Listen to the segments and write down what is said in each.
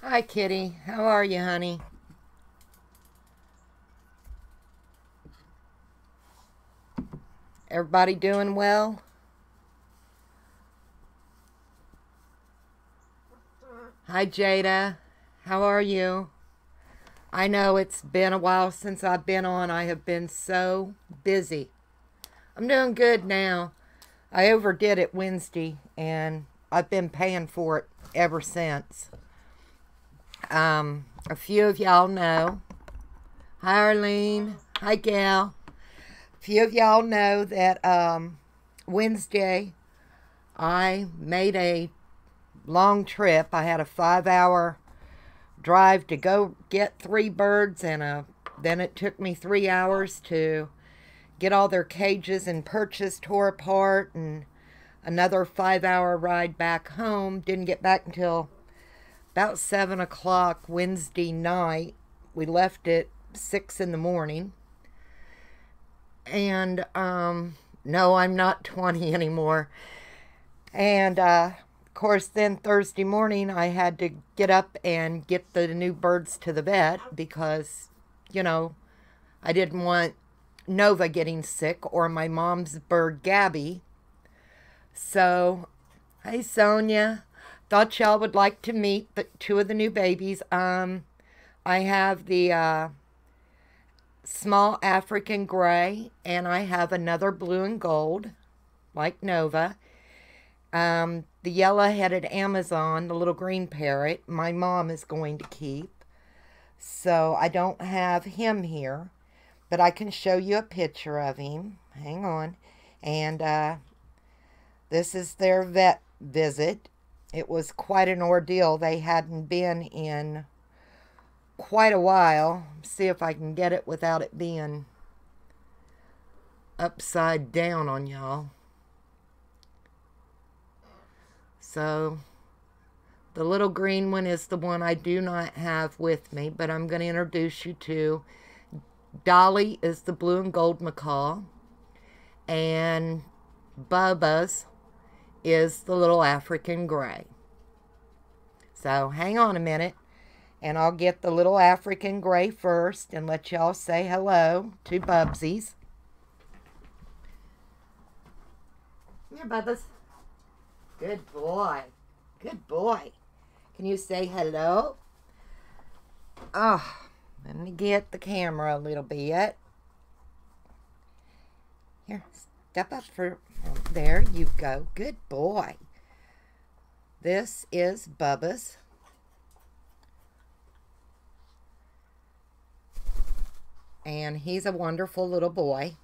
Hi, Kitty. How are you, honey? Everybody doing well? Hi, Jada. How are you? I know it's been a while since I've been on. I have been so busy. I'm doing good now. I overdid it Wednesday, and I've been paying for it ever since. A few of y'all know. Hi, Arlene. Hi, Gal. A few of y'all know that Wednesday I made a long trip. I had a 5 hour drive to go get three birds, and then it took me 3 hours to get all their cages and perches tore apart, and another 5 hour ride back home. Didn't get back until about 7 o'clock Wednesday night. We left at 6 in the morning. And no, I'm not 20 anymore. And of course, then Thursday morning I had to get up and get the new birds to the vet because, you know, I didn't want Nova getting sick or my mom's bird Gabby. So, hey Sonia, thought y'all would like to meet the two of the new babies. I have the small African gray, and I have another blue and gold, like Nova. The yellow-headed Amazon, the little green parrot, my mom is going to keep. So I don't have him here, but I can show you a picture of him. Hang on. And this is their vet visit. It was quite an ordeal. They hadn't been in quite a while. See if I can get it without it being upside down on y'all. So the little green one is the one I do not have with me, but I'm going to introduce you to. Dolly is the blue and gold macaw, and Bubba's is the little African gray. So hang on a minute, and I'll get the little African gray first and let y'all say hello to Bubsies. Here, Bubba's. Good boy. Good boy. Can you say hello? Oh, let me get the camera a little bit. Here, step up for... There you go. Good boy. This is Bubba's. And he's a wonderful little boy.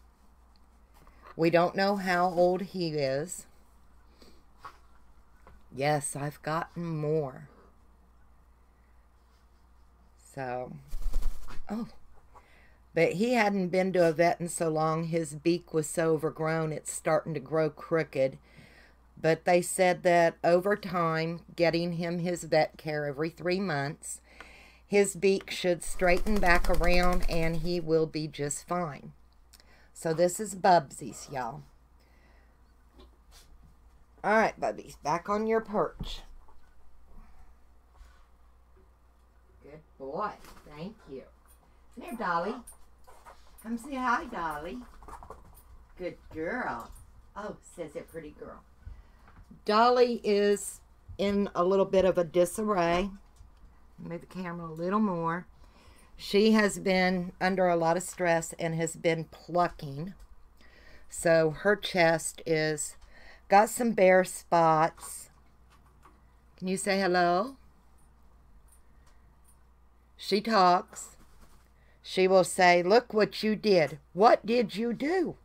We don't know how old he is. Yes, I've gotten more. So, oh. But he hadn't been to a vet in so long. His beak was so overgrown, it's starting to grow crooked. But they said that over time, getting him his vet care every 3 months, his beak should straighten back around and he will be just fine. So this is Bubsies, y'all. All right, Bubbies, back on your perch. Good boy. Thank you. Come here, Dolly. Come say hi, Dolly. Good girl. Oh, says it, pretty girl. Dolly is in a little bit of a disarray. Move the camera a little more. She has been under a lot of stress and has been plucking. So her chest is got some bare spots. Can you say hello? She talks. She will say, "Look what you did. What did you do?"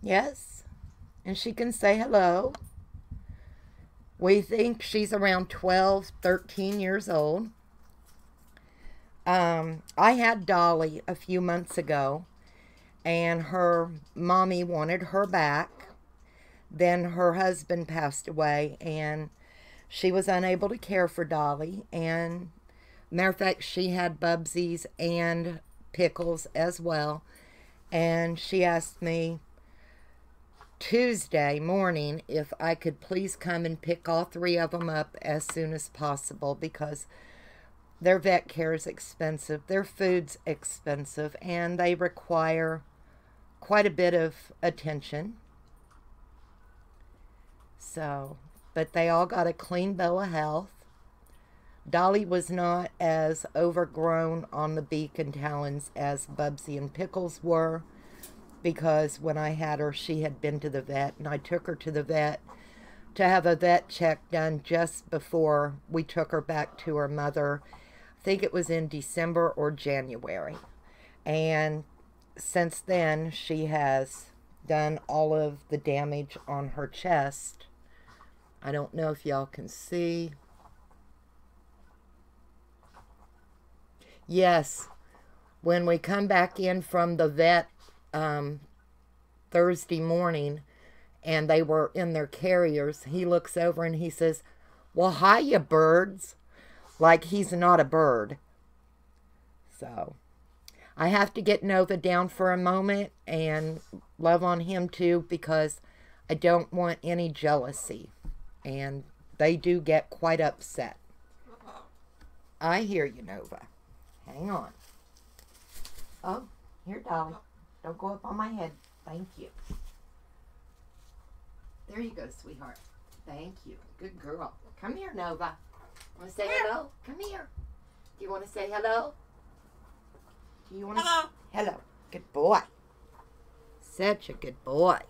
Yes. And she can say hello. We think she's around 12, 13 years old. I had Dolly a few months ago, and her mommy wanted her back. Then her husband passed away, and she was unable to care for Dolly. And matter of fact, she had Bubsies and Pickles as well. And she asked me Tuesday morning if I could please come and pick all three of them up as soon as possible because their vet care is expensive, their food's expensive, and they require quite a bit of attention. So, but they all got a clean bill of health. Dolly was not as overgrown on the beak and talons as Bubsy and Pickles were, because when I had her, she had been to the vet, and I took her to the vet to have a vet check done just before we took her back to her mother. I think it was in December or January. And since then, she has done all of the damage on her chest. I don't know if y'all can see. Yes, when we come back in from the vet Thursday morning and they were in their carriers, he looks over and he says, "Well, hiya, birds," like he's not a bird. So I have to get Nova down for a moment and love on him too, because I don't want any jealousy, and they do get quite upset. I hear you, Nova. Hang on. Oh, here, Dolly. Don't go up on my head. Thank you. There you go, sweetheart. Thank you. Good girl. Come here, Nova. Want to say hello? Come here. Do you want to say hello? Do you want to? Hello. Hello. Good boy. Such a good boy.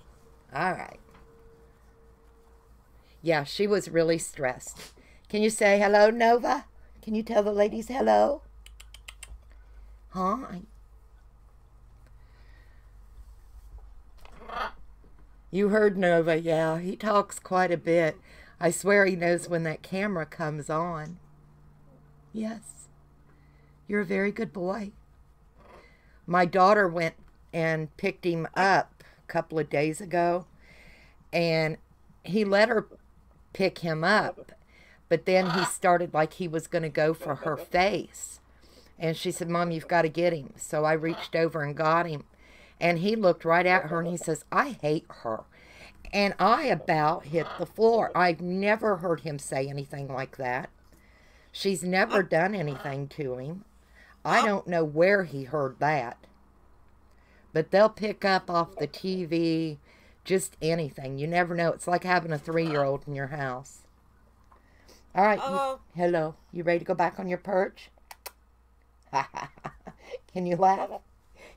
All right. Yeah, she was really stressed. Can you say hello, Nova? Can you tell the ladies hello? Huh? You heard Nova, yeah. He talks quite a bit. I swear he knows when that camera comes on. Yes. You're a very good boy. My daughter went and picked him up a couple of days ago, and he let her pick him up, but then he started like he was going to go for her face. And she said, "Mom, you've got to get him." So I reached over and got him. And he looked right at her and he says, "I hate her." And I about hit the floor. I've never heard him say anything like that. She's never done anything to him. I don't know where he heard that. But they'll pick up off the TV just anything. You never know. It's like having a 3-year-old in your house. All right. Hello. You ready to go back on your perch? Can you laugh?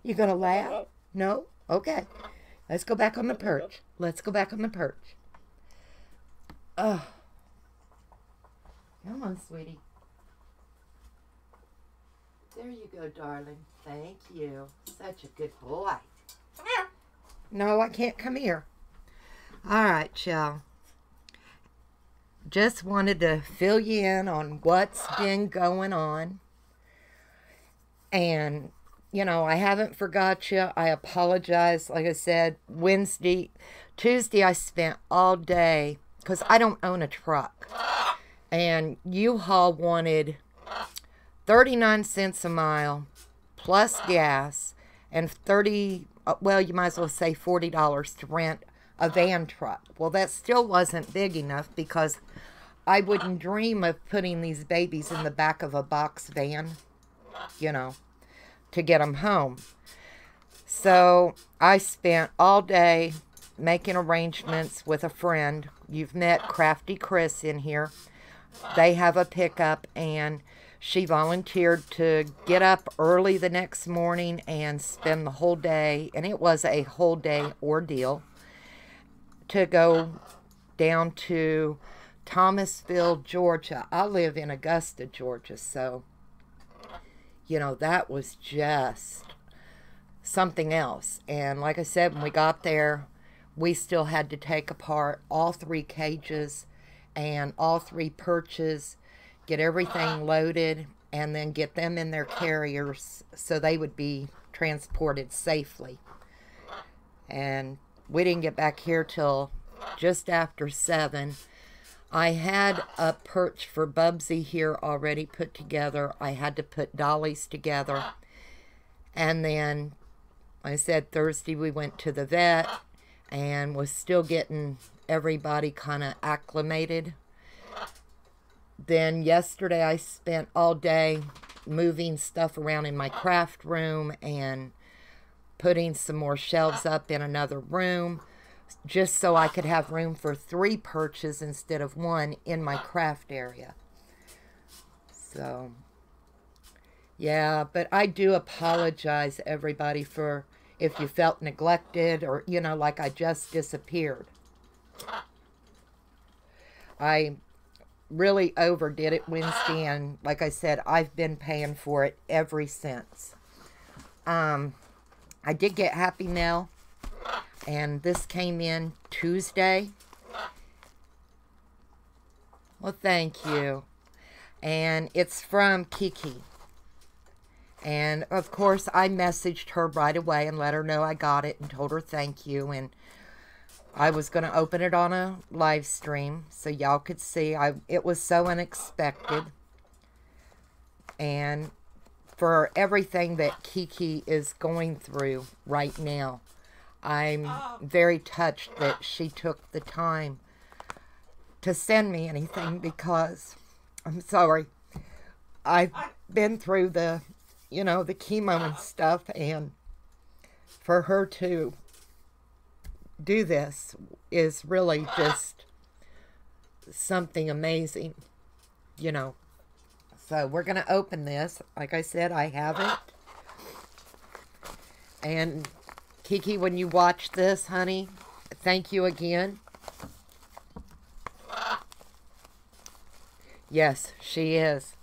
You gonna laugh? No? Okay. Let's go back on the perch. Let's go back on the perch. Oh. Come on, sweetie. There you go, darling. Thank you. Such a good boy. Come here. No, I can't come here. All right, y'all. Just wanted to fill you in on what's been going on. And, you know, I haven't forgot you. I apologize. Like I said, Tuesday I spent all day, because I don't own a truck. And U-Haul wanted 39 cents a mile plus gas and well, you might as well say $40 to rent a van truck. Well, that still wasn't big enough, because I wouldn't dream of putting these babies in the back of a box van, you know, to get them home. So I spent all day making arrangements with a friend. You've met Crafty Chris in here. They have a pickup, and she volunteered to get up early the next morning and spend the whole day, and it was a whole day ordeal, to go down to Thomasville, Georgia. I live in Augusta, Georgia, so, you know, that was just something else. And like I said, when we got there, we still had to take apart all 3 cages and all 3 perches, get everything loaded, and then get them in their carriers so they would be transported safely. And we didn't get back here till just after 7. I had a perch for Bubsy here already put together. I had to put Dolly's together. And then I said Thursday we went to the vet and was still getting everybody kind of acclimated. Then yesterday I spent all day moving stuff around in my craft room and putting some more shelves up in another room just so I could have room for 3 perches instead of 1 in my craft area. So, yeah, but I do apologize, everybody, for if you felt neglected or, you know, like I just disappeared. I really overdid it Wednesday, and like I said, I've been paying for it ever since. I did get Happy Mail, and this came in Tuesday. Well, thank you. And it's from Kiki. And, of course, I messaged her right away and let her know I got it and told her thank you. And I was going to open it on a live stream so y'all could see. It was so unexpected. And for everything that Kiki is going through right now, I'm very touched that she took the time to send me anything because, I'm sorry, I've been through the, you know, the chemo and stuff, and for her to do this is really just something amazing, you know. So we're going to open this. Like I said, I have it. And Kiki, when you watch this, honey, thank you again. Yes, she is.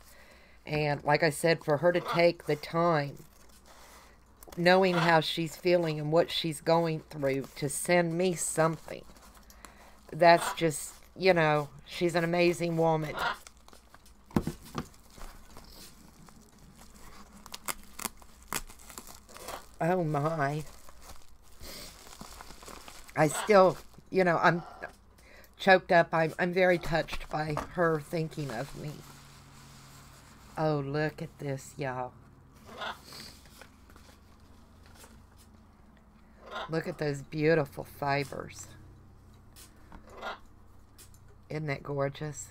And like I said, for her to take the time, knowing how she's feeling and what she's going through, to send me something, that's just, you know, she's an amazing woman. Oh my. I still, you know, I'm choked up. I'm very touched by her thinking of me. Oh, look at this, y'all. Look at those beautiful fibers. Isn't that gorgeous?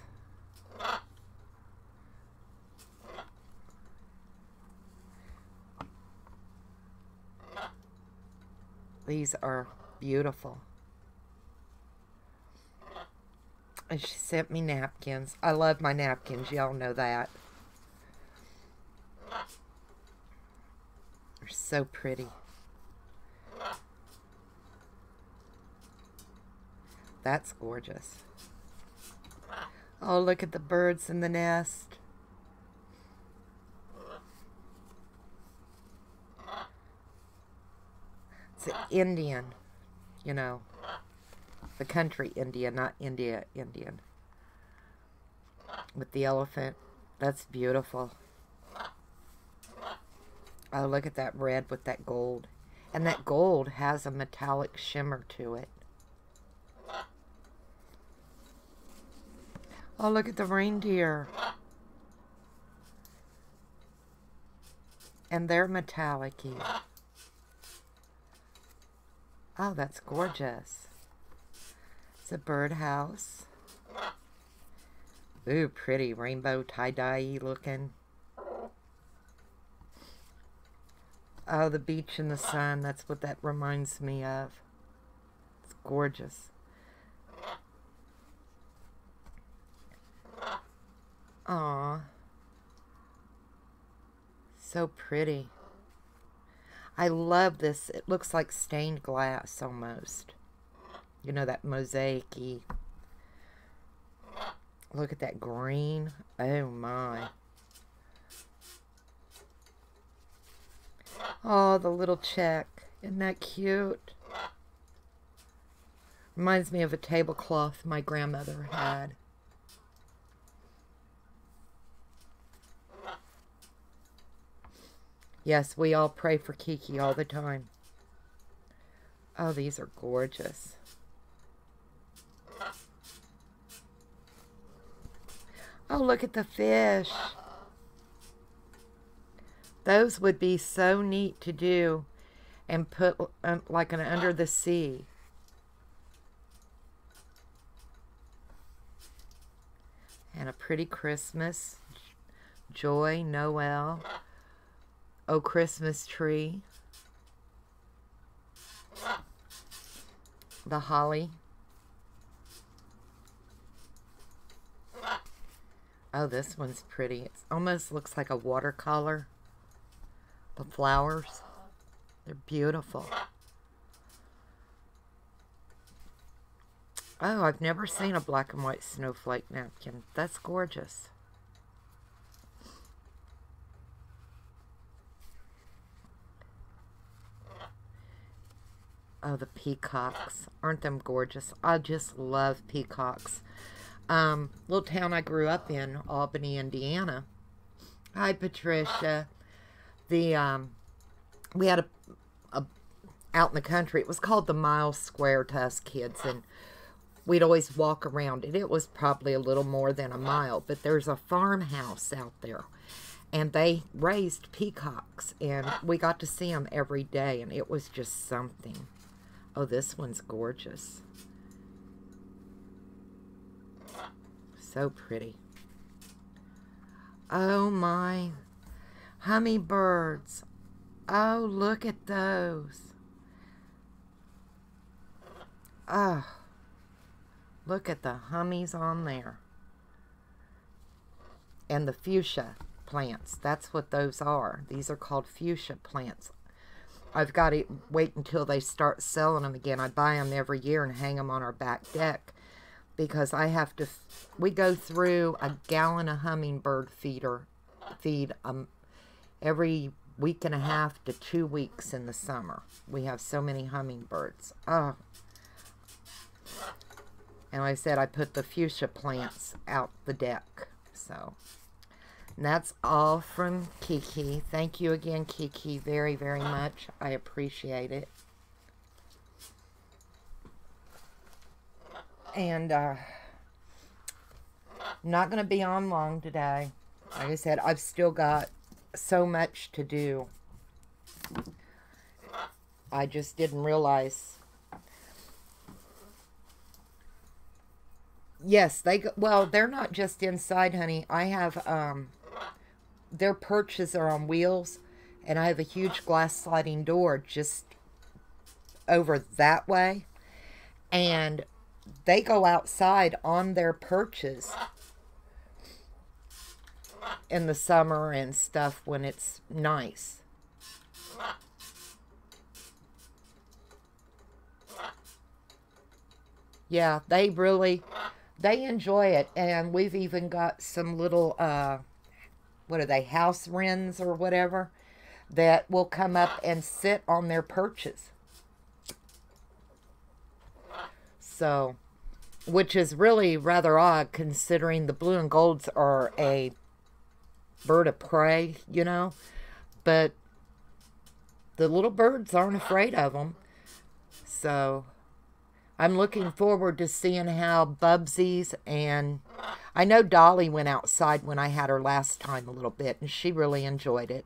These are beautiful. And she sent me napkins. I love my napkins. Y'all know that. They're so pretty. That's gorgeous. Oh, look at the birds in the nest. It's an Indian, you know. The country Indian, not India Indian. With the elephant. That's beautiful. Oh, look at that red with that gold. And that gold has a metallic shimmer to it. Oh, look at the reindeer. And they're metallic-y. Oh, that's gorgeous. It's a birdhouse. Ooh, pretty rainbow tie-dye looking. Oh, the beach in the sun. That's what that reminds me of. It's gorgeous. Aw. So pretty. I love this. It looks like stained glass almost. You know, that mosaic-y. Look at that green. Oh my. Oh, the little check. Isn't that cute? Reminds me of a tablecloth my grandmother had. Yes, we all pray for Kiki all the time. Oh, these are gorgeous. Oh, look at the fish. Those would be so neat to do and put like an under the sea. And a pretty Christmas. Joy, Noel. Oh, Christmas tree. The holly. Oh, this one's pretty. It almost looks like a watercolor. The flowers. They're beautiful. Oh, I've never seen a black and white snowflake napkin. That's gorgeous. Oh, the peacocks. Aren't them gorgeous? I just love peacocks. Little town I grew up in, Albany, Indiana. Hi, Patricia. We had a out in the country. It was called the Mile Square to us kids, and we'd always walk around it. It was probably a little more than a mile, but there's a farmhouse out there, and they raised peacocks, and we got to see them every day, and it was just something. Oh, this one's gorgeous. So pretty. Oh my. Hummingbirds. Oh, look at those. Oh. Look at the hummies on there. And the fuchsia plants. That's what those are. These are called fuchsia plants. I've got to wait until they start selling them again. I buy them every year and hang them on our back deck because I have to, we go through a gallon of hummingbird feed every week and a half to 2 weeks in the summer. We have so many hummingbirds. Oh. And like I said, I put the fuchsia plants out the deck. So, and that's all from Kiki. Thank you again, Kiki, very, very much. I appreciate it. And I'm not going to be on long today. Like I said, I've still got so much to do. I just didn't realize. Yes, well, they're not just inside, honey. I have, their perches are on wheels, and I have a huge glass sliding door just over that way. And they go outside on their perches in the summer and stuff when it's nice. Yeah, they enjoy it. And we've even got some little, what are they, house wrens or whatever, that will come up and sit on their perches. So, which is really rather odd considering the blue and golds are a bird of prey, you know. But the little birds aren't afraid of them. So, I'm looking forward to seeing how Bubsies and I know Dolly went outside when I had her last time a little bit, and she really enjoyed it.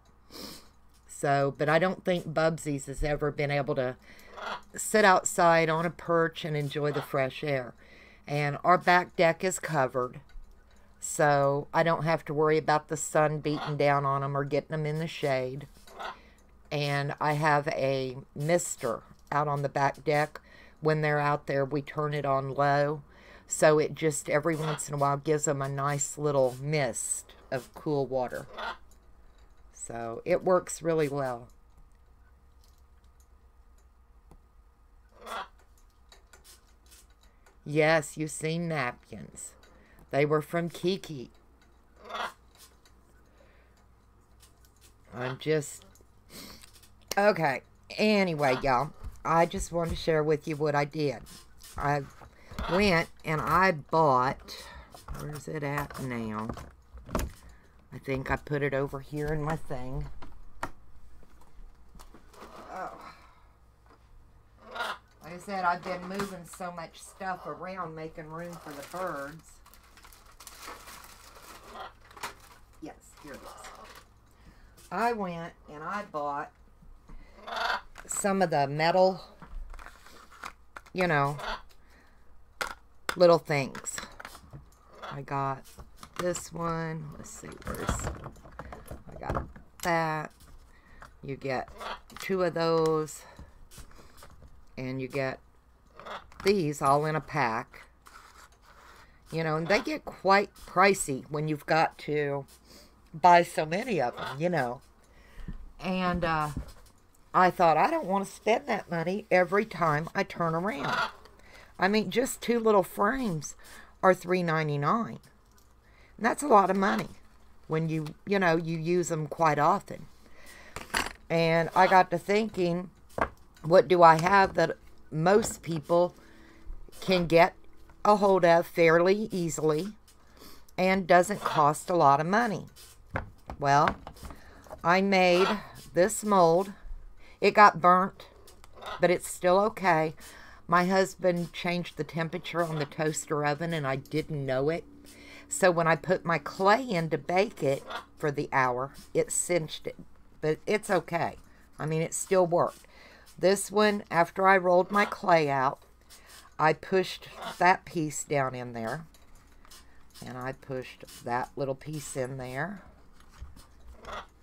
So, but I don't think Bubsies has ever been able to sit outside on a perch and enjoy the fresh air. And our back deck is covered, so I don't have to worry about the sun beating down on them or getting them in the shade. And I have a mister out on the back deck. When they're out there, we turn it on low, so it just every once in a while gives them a nice little mist of cool water. So it works really well. Yes, you've seen napkins. They were from Kiki. I'm just... Okay. Anyway, y'all. I just wanted to share with you what I did. I went and I bought... Where's it at now? I think I put it over here in my thing. Oh. Like I said, I've been moving so much stuff around, making room for the birds. Yes, here it is. I went and I bought some of the metal, you know, little things. I got this one. Let's see, I got that. You get 2 of those. And you get these all in a pack. You know, and they get quite pricey when you've got to buy so many of them, you know. And I thought, I don't want to spend that money every time I turn around. I mean, just 2 little frames are $3.99. And that's a lot of money when you know, you use them quite often. And I got to thinking, what do I have that most people can get a hold of fairly easily and doesn't cost a lot of money? Well, I made this mold. It got burnt, but it's still okay. My husband changed the temperature on the toaster oven and I didn't know it. So when I put my clay in to bake it for the hour, it cinched it. But it's okay. I mean, it still worked. This one, after I rolled my clay out, I pushed that piece down in there. And I pushed that little piece in there.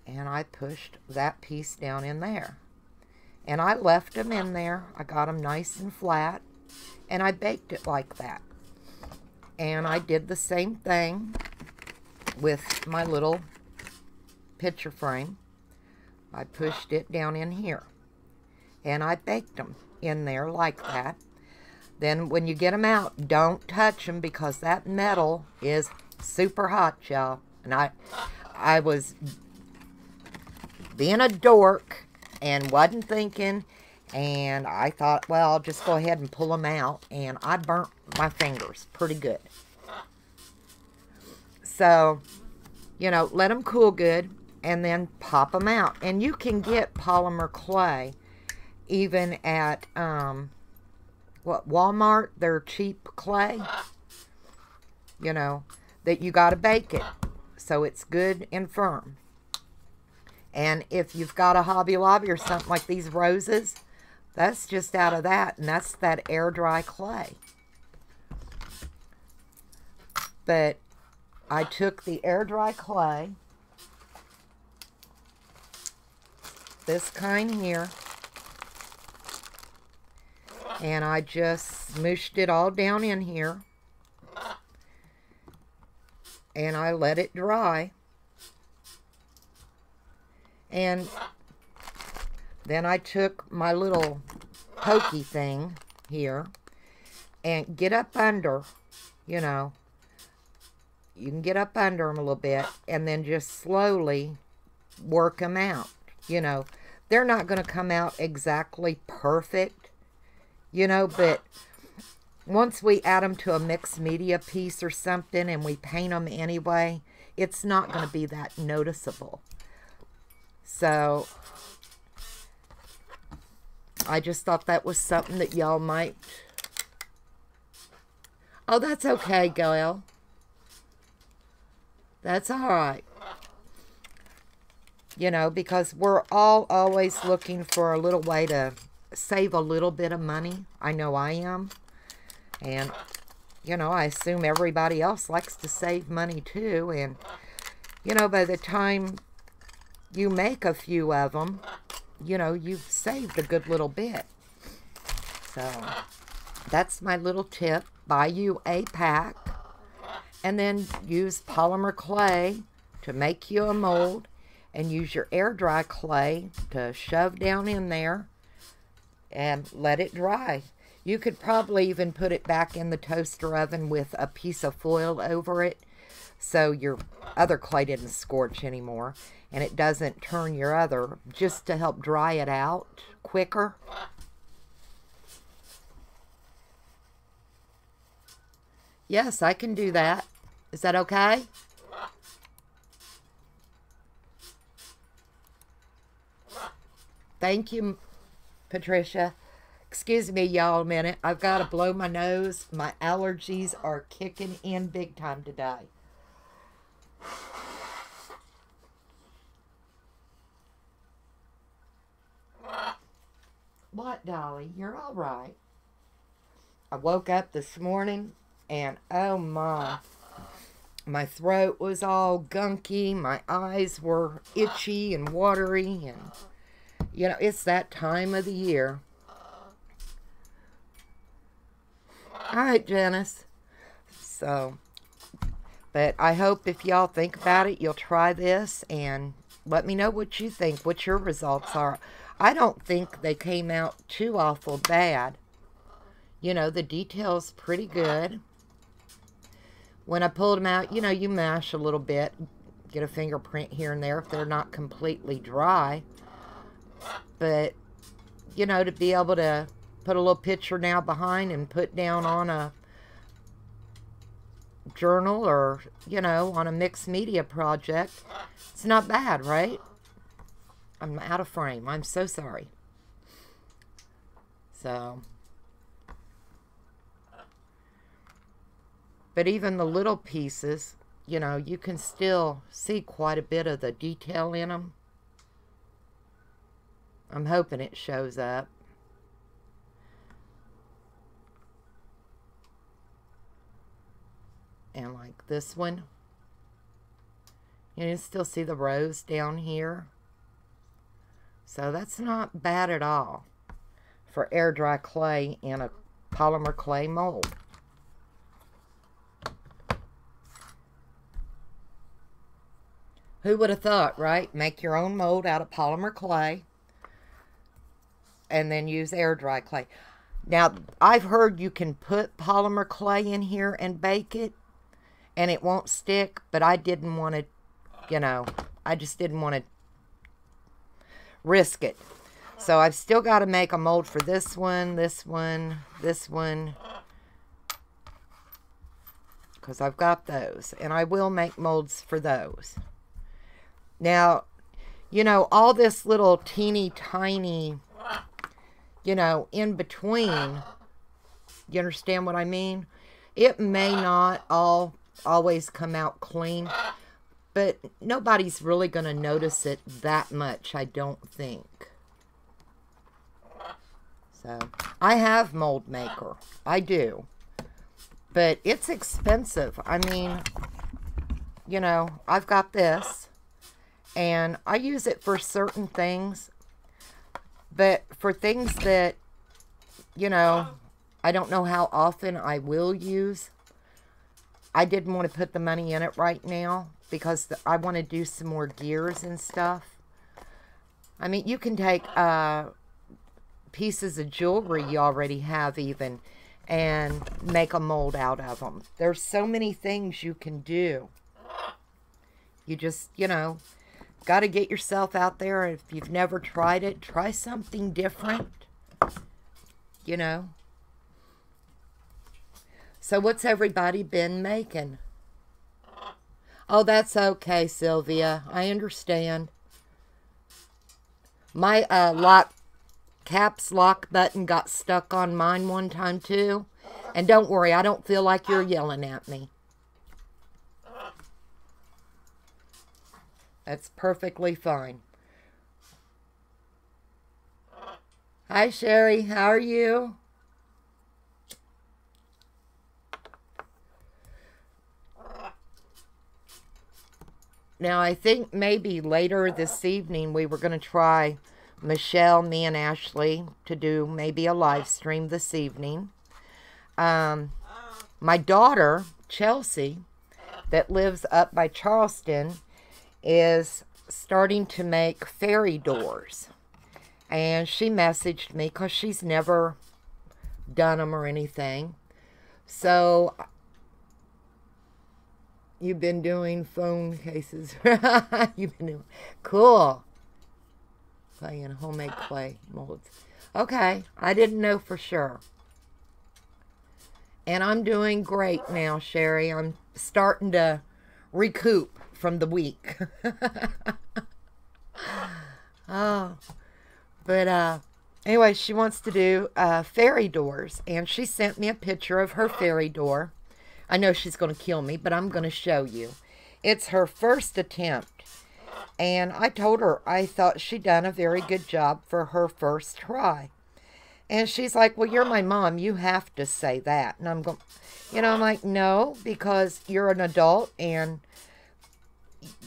And I pushed that piece down in there. And I left them in there. I got them nice and flat. And I baked it like that. And I did the same thing with my little picture frame. I pushed it down in here. And I baked them in there like that. Then when you get them out, don't touch them because that metal is super hot, y'all. And I was being a dork and wasn't thinking. And I thought, well, I'll just go ahead and pull them out. And I burnt my fingers pretty good. So, you know, let them cool good and then pop them out. And you can get polymer clay even at, Walmart, their cheap clay, you know, that you got to bake it so it's good and firm. And if you've got a Hobby Lobby or something like these roses, that's just out of that, and that's that air dry clay. But I took the air dry clay, this kind here, and I just smooshed it all down in here. And I let it dry. And then I took my little pokey thing here and get up under, you know. You can get up under them a little bit and then just slowly work them out. You know, they're not going to come out exactly perfect. You know, but once we add them to a mixed media piece or something and we paint them anyway, it's not going to be that noticeable. So, I just thought that was something that y'all might... Oh, that's okay, Gail. That's all right. You know, because we're all always looking for a little way to save a little bit of money. I know I am. And, you know, I assume everybody else likes to save money too. And, you know, by the time you make a few of them, you know, you've saved a good little bit. So, that's my little tip. Buy you a pack. And then use polymer clay to make you a mold. And use your air dry clay to shove down in there. And let it dry. You could probably even put it back in the toaster oven with a piece of foil over it so your other clay didn't scorch anymore and it doesn't turn your other, just to help dry it out quicker. Yes, I can do that. Is that okay? Thank you, Patricia. Excuse me, y'all, a minute. I've got to blow my nose. My allergies are kicking in big time today. What, Dolly? You're all right. I woke up this morning and oh my throat was all gunky. My eyes were itchy and watery. And, you know, it's that time of the year. All right, Janice. So, but I hope if y'all think about it, you'll try this and let me know what you think, what your results are. I don't think they came out too awful bad. You know, the detail's pretty good. When I pulled them out, you know, you mash a little bit, get a fingerprint here and there if they're not completely dry. But, you know, to be able to put a little picture now behind and put down on a journal or, you know, on a mixed media project, it's not bad, right? I'm out of frame. I'm so sorry. So, but even the little pieces, you know, you can still see quite a bit of the detail in them. I'm hoping it shows up. And like this one, you can still see the rose down here. So that's not bad at all for air dry clay in a polymer clay mold. Who would have thought, right? Make your own mold out of polymer clay and then use air dry clay. Now, I've heard you can put polymer clay in here and bake it and it won't stick, but I didn't want to, you know, I just didn't want to risk it. So I've still got to make a mold for this one, this one, this one, because I've got those, and I will make molds for those. Now, you know, all this little teeny tiny, you know, in between, you understand what I mean? It may not always come out clean, but nobody's really going to notice it that much, I don't think. So, I have Mold Maker. I do. But it's expensive. I mean, you know, I've got this, and I use it for certain things, but for things that, you know, I don't know how often I will use, I didn't want to put the money in it right now because I want to do some more gears and stuff. I mean, you can take pieces of jewelry you already have even and make a mold out of them. There's so many things you can do. You just, you know, got to get yourself out there. If you've never tried it, try something different, you know. So what's everybody been making? Oh, that's okay, Sylvia. I understand. My caps lock button got stuck on mine one time too. And don't worry, I don't feel like you're yelling at me. That's perfectly fine. Hi, Sherry. How are you? Now, I think maybe later this evening we were going to try, Michelle, me, and Ashley, to do maybe a live stream this evening. My daughter, Chelsea, that lives up by Charleston, is starting to make fairy doors. And she messaged me because she's never done them or anything. So, you've been doing phone cases. You've been doing, cool. Playing homemade clay molds. Okay, I didn't know for sure. And I'm doing great now, Sherry. I'm starting to recoup from the week. Oh, but anyway, she wants to do fairy doors, and she sent me a picture of her fairy door. I know she's going to kill me, but I'm going to show you. It's her first attempt, and I told her I thought she'd done a very good job for her first try. And she's like, well, you're my mom. You have to say that. And I'm going, I'm like, no, because you're an adult and,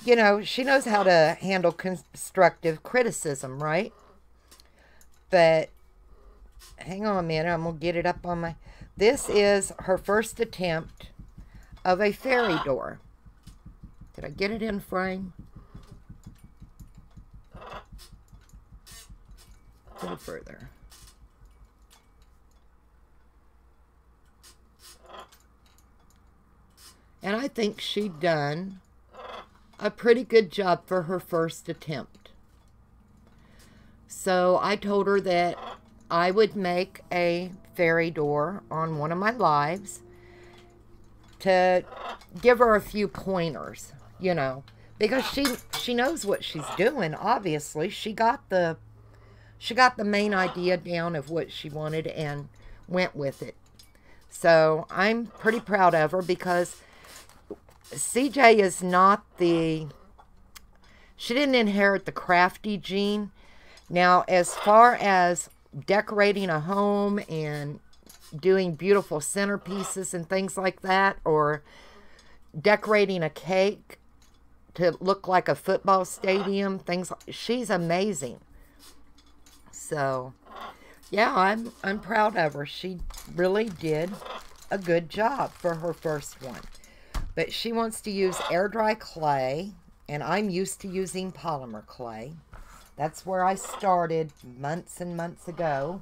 she knows how to handle constructive criticism, right? But hang on a minute. I'm going to get it up on my... This is her first attempt of a fairy door. Did I get it in frame? A little further. And I think she done a pretty good job for her first attempt. So I told her that I would make a fairy door on one of my lives to give her a few pointers, because she knows what she's doing. Obviously, she got the main idea down of what she wanted and went with it. So I'm pretty proud of her because CJ is not she didn't inherit the crafty gene. Now, as far as decorating a home and doing beautiful centerpieces and things like that, or decorating a cake to look like a football stadium, she's amazing. So, yeah, I'm proud of her. She really did a good job for her first one. But she wants to use air dry clay, and I'm used to using polymer clay. That's where I started months and months ago.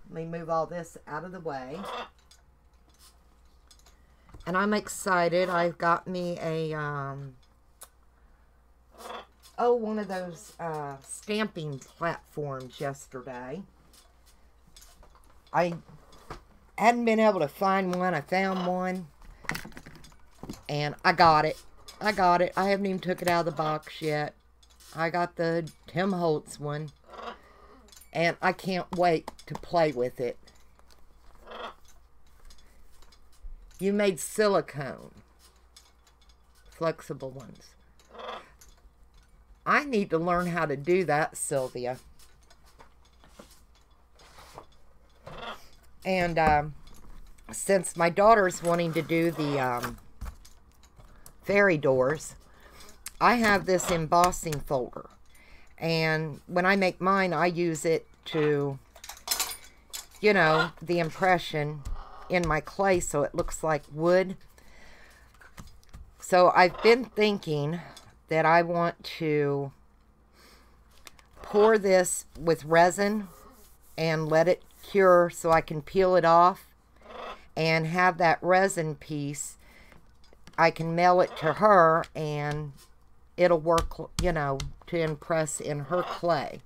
Let me move all this out of the way. And I'm excited. I've got me a, one of those stamping platforms yesterday. I hadn't been able to find one. I found one. And I got it. I haven't even took it out of the box yet. I got the Tim Holtz one. And I can't wait to play with it. You made silicone. Flexible ones. I need to learn how to do that, Sylvia. And since my daughter's wanting to do the fairy doors, I have this embossing folder. And when I make mine, I use it to, the impression in my clay so it looks like wood. So I've been thinking that I want to pour this with resin and let it cure so I can peel it off and have that resin piece. I can mail it to her and it'll work, to impress in her clay.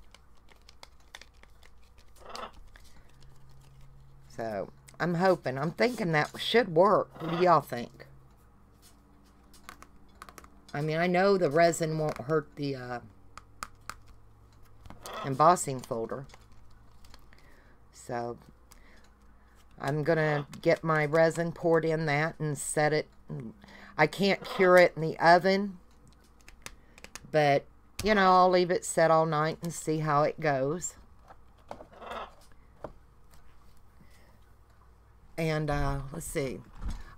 So, I'm thinking that should work. What do y'all think? I mean, I know the resin won't hurt the embossing folder. So, I'm going to get my resin poured in that and set it. I can't cure it in the oven, but, I'll leave it set all night and see how it goes. And, let's see.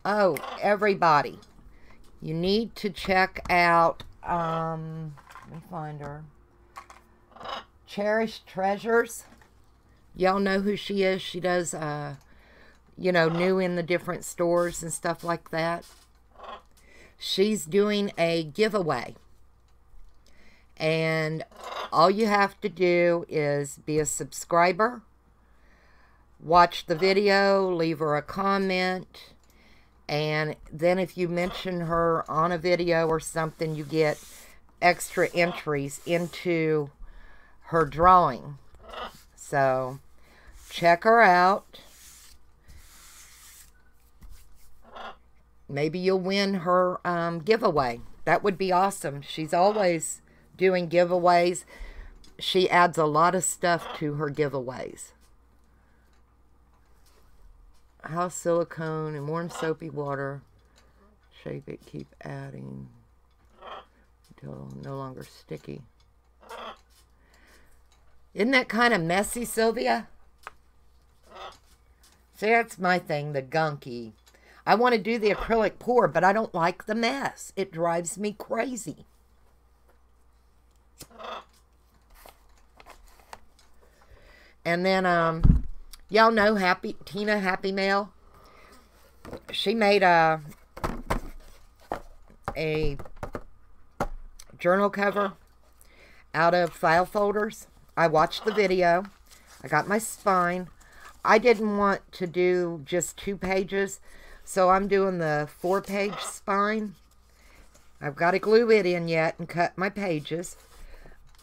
Oh, everybody. You need to check out, let me find her. Cherished Treasures. Y'all know who she is. She does, new in the different stores and stuff like that. She's doing a giveaway. And all you have to do is be a subscriber, watch the video, leave her a comment, and then if you mention her on a video or something, you get extra entries into her drawing. So, check her out. Maybe you'll win her giveaway. That would be awesome. She's always doing giveaways. She adds a lot of stuff to her giveaways. House silicone and warm soapy water. Shape it, keep adding until no longer sticky. Isn't that kind of messy, Sylvia? See, that's my thing, the gunky. I want to do the acrylic pour, but I don't like the mess. It drives me crazy. And then, y'all know Tina Happy Mail? She made a journal cover out of file folders. I watched the video. I got my spine. I didn't want to do just 2 pages, so I'm doing the 4-page spine. I've got to glue it in yet and cut my pages.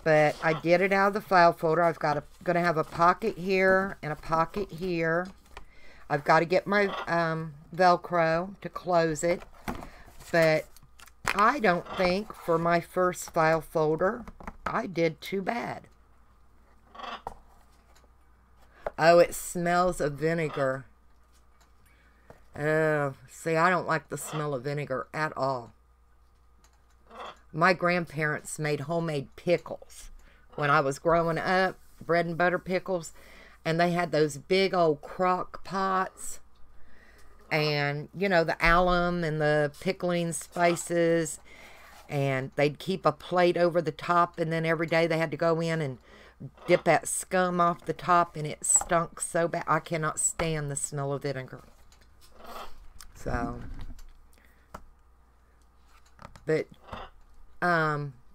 But I did it out of the file folder. I've got going to have a pocket here and a pocket here. I've got to get my Velcro to close it. But I don't think for my first file folder, I did too bad. Oh, it smells of vinegar. Oh, see, I don't like the smell of vinegar at all. My grandparents made homemade pickles when I was growing up, bread and butter pickles, and they had those big old crock pots and, you know, the alum and the pickling spices, and they'd keep a plate over the top, and then every day they had to go in and dip that scum off the top, and it stunk so bad. I cannot stand the smell of vinegar. So, but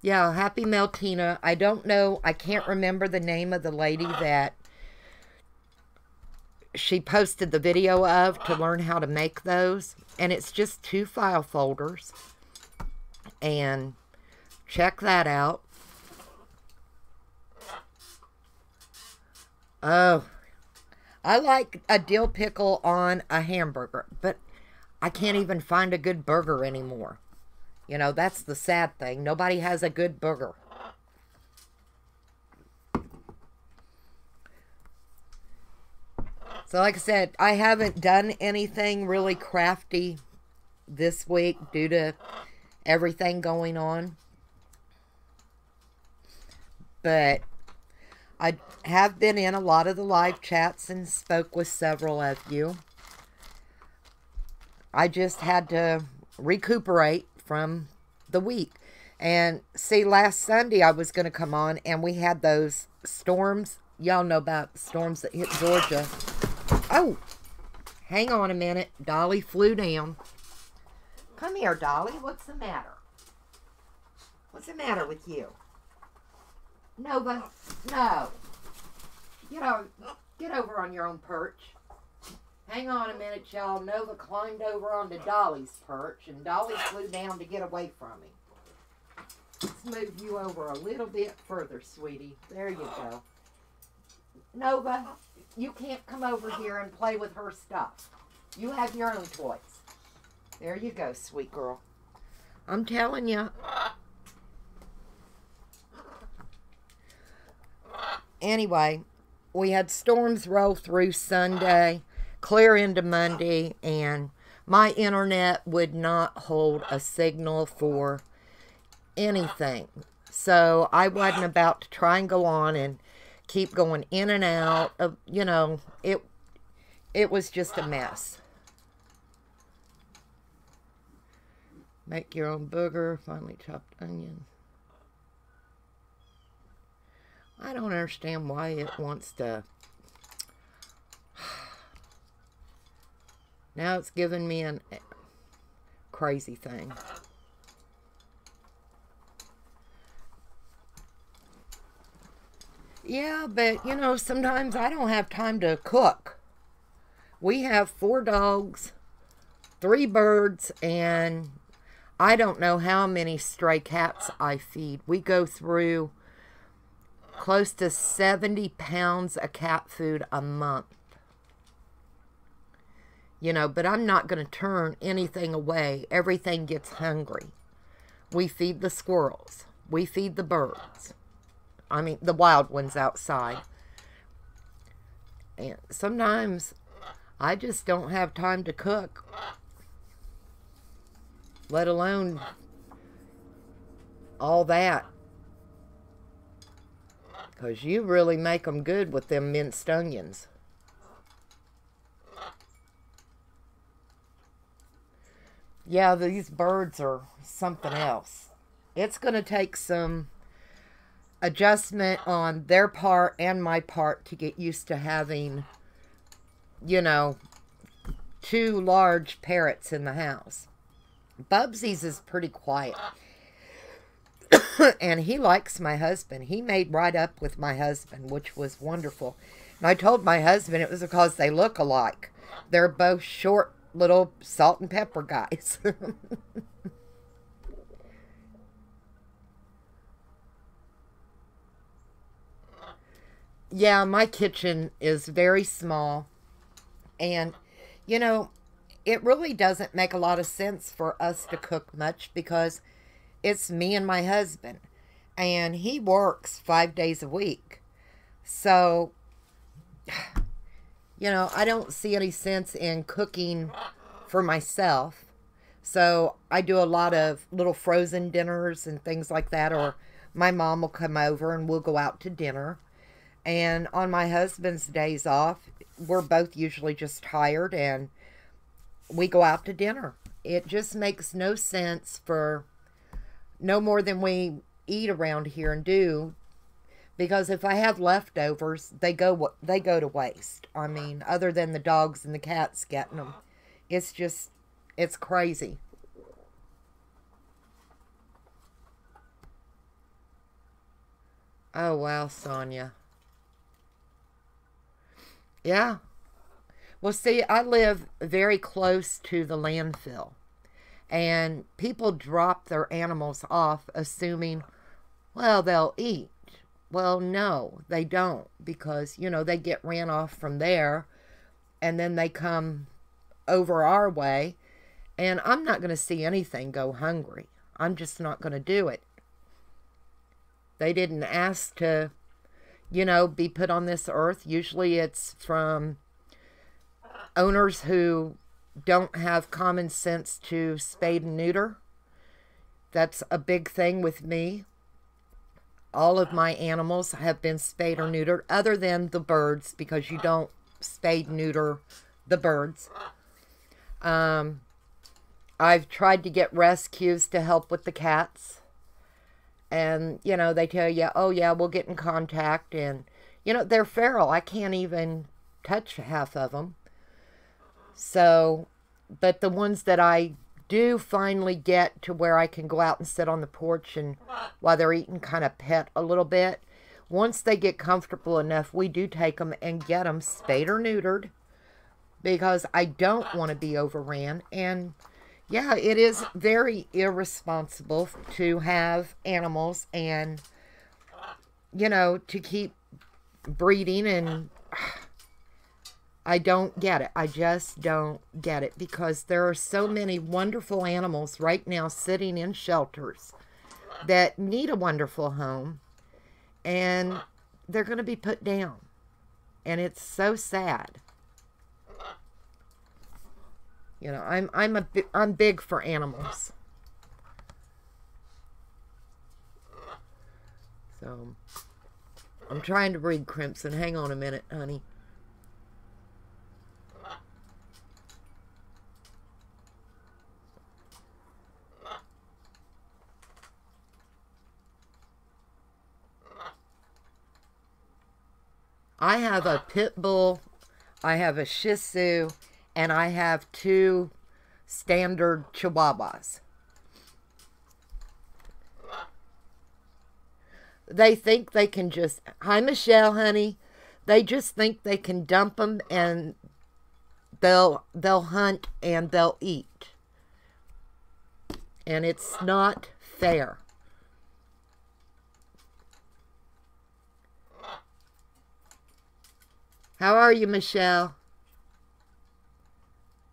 yeah, Happy Mail Tina. I don't know, I can't remember the name of the lady that she posted the video of to learn how to make those. And it's just 2 file folders. And check that out. Oh, I like a dill pickle on a hamburger, but I can't even find a good burger anymore. You know, that's the sad thing. Nobody has a good burger. So like I said, I haven't done anything really crafty this week due to everything going on. But I have been in a lot of the live chats and spoke with several of you. I just had to recuperate from the week. And see, last Sunday I was going to come on and we had those storms. Y'all know about the storms that hit Georgia. Oh, hang on a minute. Dolly flew down. Come here, Dolly. What's the matter? What's the matter with you? Nova, no. Get over on your own perch. Hang on a minute, y'all. Nova climbed over onto Dolly's perch, and Dolly flew down to get away from me. Let's move you over a little bit further, sweetie. There you go. Nova, you can't come over here and play with her stuff. You have your own toys. There you go, sweet girl. I'm telling you. Anyway, we had storms roll through Sunday, clear into Monday, and my internet would not hold a signal for anything. So I wasn't about to try and go on and keep going in and out of, you know, it was just a mess. Make your own booger, finely chopped onion. I don't understand why it wants to. Now it's giving me a crazy thing. Yeah, but you know, sometimes I don't have time to cook. We have 4 dogs, 3 birds, and I don't know how many stray cats I feed. We go through close to 70 pounds of cat food a month. You know, but I'm not going to turn anything away. Everything gets hungry. We feed the squirrels. We feed the birds. I mean, the wild ones outside. And sometimes I just don't have time to cook. Let alone all that. Because you really make them good with them minced onions. Yeah, these birds are something else. It's going to take some adjustment on their part and my part to get used to having, you know, two large parrots in the house. Bubsy's is pretty quiet. And he likes my husband. He made right up with my husband, which was wonderful. And I told my husband it was because they look alike. They're both short little salt and pepper guys. Yeah, my kitchen is very small. And, you know, it really doesn't make a lot of sense for us to cook much because it's me and my husband. And he works 5 days a week. So, I don't see any sense in cooking for myself. So I do a lot of little frozen dinners and things like that, or my mom will come over and we'll go out to dinner. And on my husband's days off, we're both usually just tired and we go out to dinner. It just makes no sense for no more than we eat around here and do, because if I have leftovers, they go to waste. I mean, other than the dogs and the cats getting them, it's crazy. Oh wow, Sonia. Yeah. Well, see, I live very close to the landfill, and people drop their animals off assuming, well, they'll eat. Well, no, they don't, because, they get ran off from there and then they come over our way, and I'm not going to see anything go hungry. I'm just not going to do it. They didn't ask to, be put on this earth. Usually it's from owners who don't have common sense to spade and neuter. That's a big thing with me. All of my animals have been spayed or neutered, other than the birds, because you don't spade and neuter the birds. I've tried to get rescues to help with the cats. And, they tell you, oh, yeah, we'll get in contact. And, they're feral. I can't even touch half of them. So, but the ones that I do finally get to where I can go out and sit on the porch and while they're eating, kind of pet a little bit. Once they get comfortable enough, we do take them and get them spayed or neutered, because I don't want to be overran. And yeah, it is very irresponsible to have animals and, to keep breeding, and I don't get it. I just don't get it, because there are so many wonderful animals right now sitting in shelters that need a wonderful home, and they're going to be put down. And it's so sad. I'm big for animals. So I'm trying to breed Crimson. Hang on a minute, honey. I have a pit bull, I have a Shih Tzu, and I have two standard Chihuahuas. They think they can just, hi Michelle, honey. They just think they can dump them and they'll hunt and they'll eat. And it's not fair. How are you, Michelle?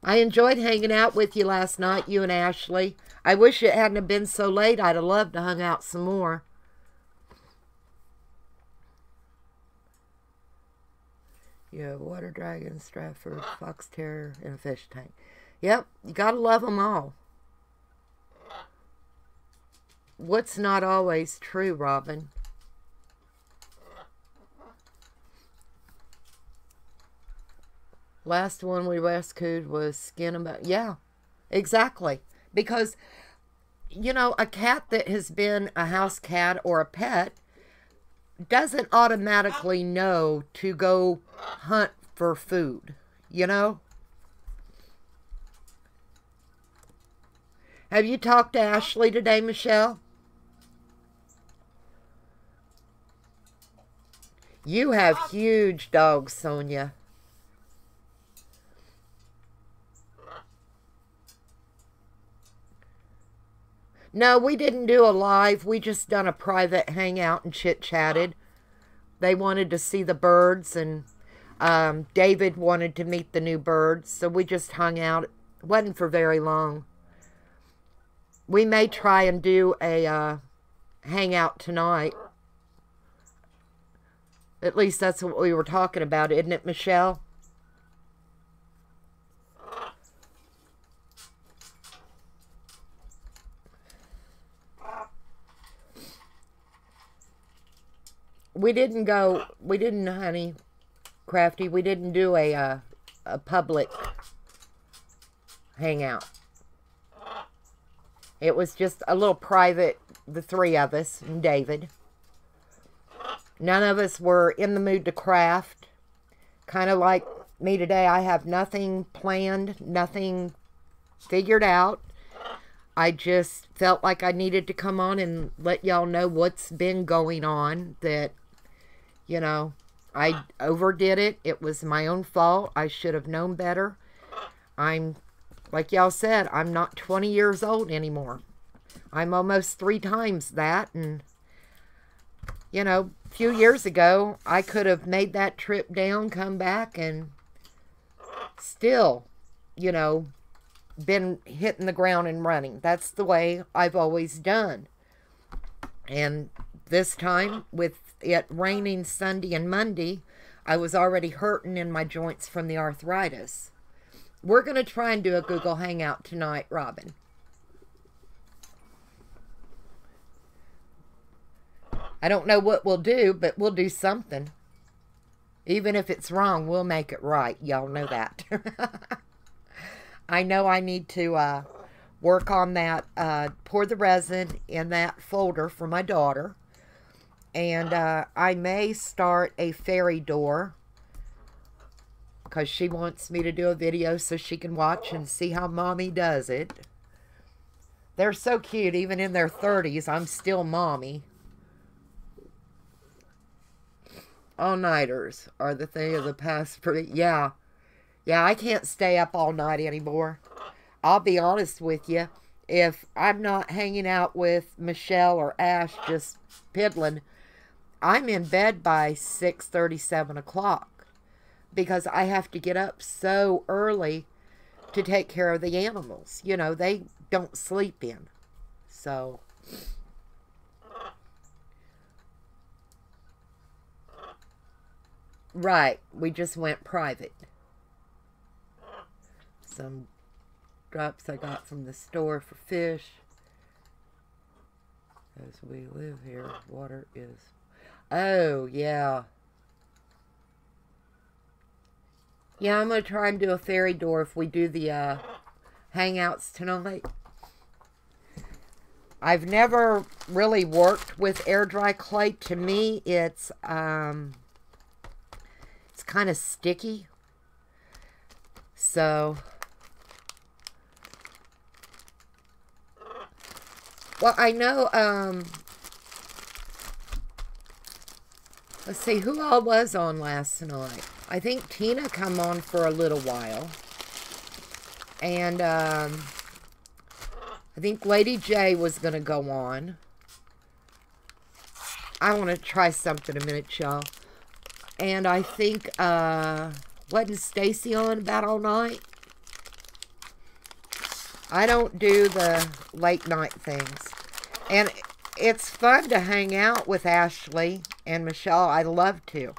I enjoyed hanging out with you last night, you and Ashley. I wish it hadn't have been so late. I'd have loved to hang out some more. You have water dragon, Stratford, fox terrier, and a fish tank. Yep, you gotta love them all. What's not always true, Robin? Last one we rescued was skin about. Yeah, exactly. Because, you know, a cat that has been a house cat or a pet doesn't automatically know to go hunt for food, you know? Have you talked to Ashley today, Michelle? You have huge dogs, Sonia. No, we didn't do a live. We just done a private hangout and chit-chatted. They wanted to see the birds, and David wanted to meet the new birds, so we just hung out. It wasn't for very long. We may try and do a hangout tonight. At least that's what we were talking about, isn't it, Michelle? We didn't, honey, Crafty, we didn't do a public hangout. It was just a little private, the three of us and David. None of us were in the mood to craft. Kind of like me today, I have nothing planned, nothing figured out. I just felt like I needed to come on and let y'all know what's been going on. That, you know, I overdid it. It was my own fault. I should have known better. Like y'all said, I'm not 20 years old anymore. I'm almost 3 times that. And, you know, a few years ago, I could have made that trip down, come back, and still, you know, been hitting the ground and running. That's the way I've always done. And this time, with it raining Sunday and Monday, I was already hurting in my joints from the arthritis. We're going to try and do a Google Hangout tonight, Robin. I don't know what we'll do, but we'll do something. Even if it's wrong, we'll make it right. Y'all know that. I know I need to work on that, pour the resin in that folder for my daughter. And I may start a fairy door, because she wants me to do a video so she can watch and see how Mommy does it. They're so cute. Even in their 30s, I'm still Mommy. All-nighters are the thing of the past. Yeah. Yeah, I can't stay up all night anymore. I'll be honest with you. If I'm not hanging out with Michelle or Ash just piddling, I'm in bed by 6:30, 7 o'clock. Because I have to get up so early to take care of the animals. You know, they don't sleep in. So, right, we just went private. Some drops I got from the store for fish. As we live here, water is... Oh, yeah. Yeah, I'm going to try and do a fairy door if we do the hangouts tonight. I've never really worked with air dry clay. To me, it's kind of sticky. So, well, I know, let's see, who all was on last night? I think Tina come on for a little while. And, I think Lady J was going to go on. I want to try something a minute, y'all. And I think, wasn't Stacy on about all night? I don't do the late night things. And it's fun to hang out with Ashley and Michelle. I love to.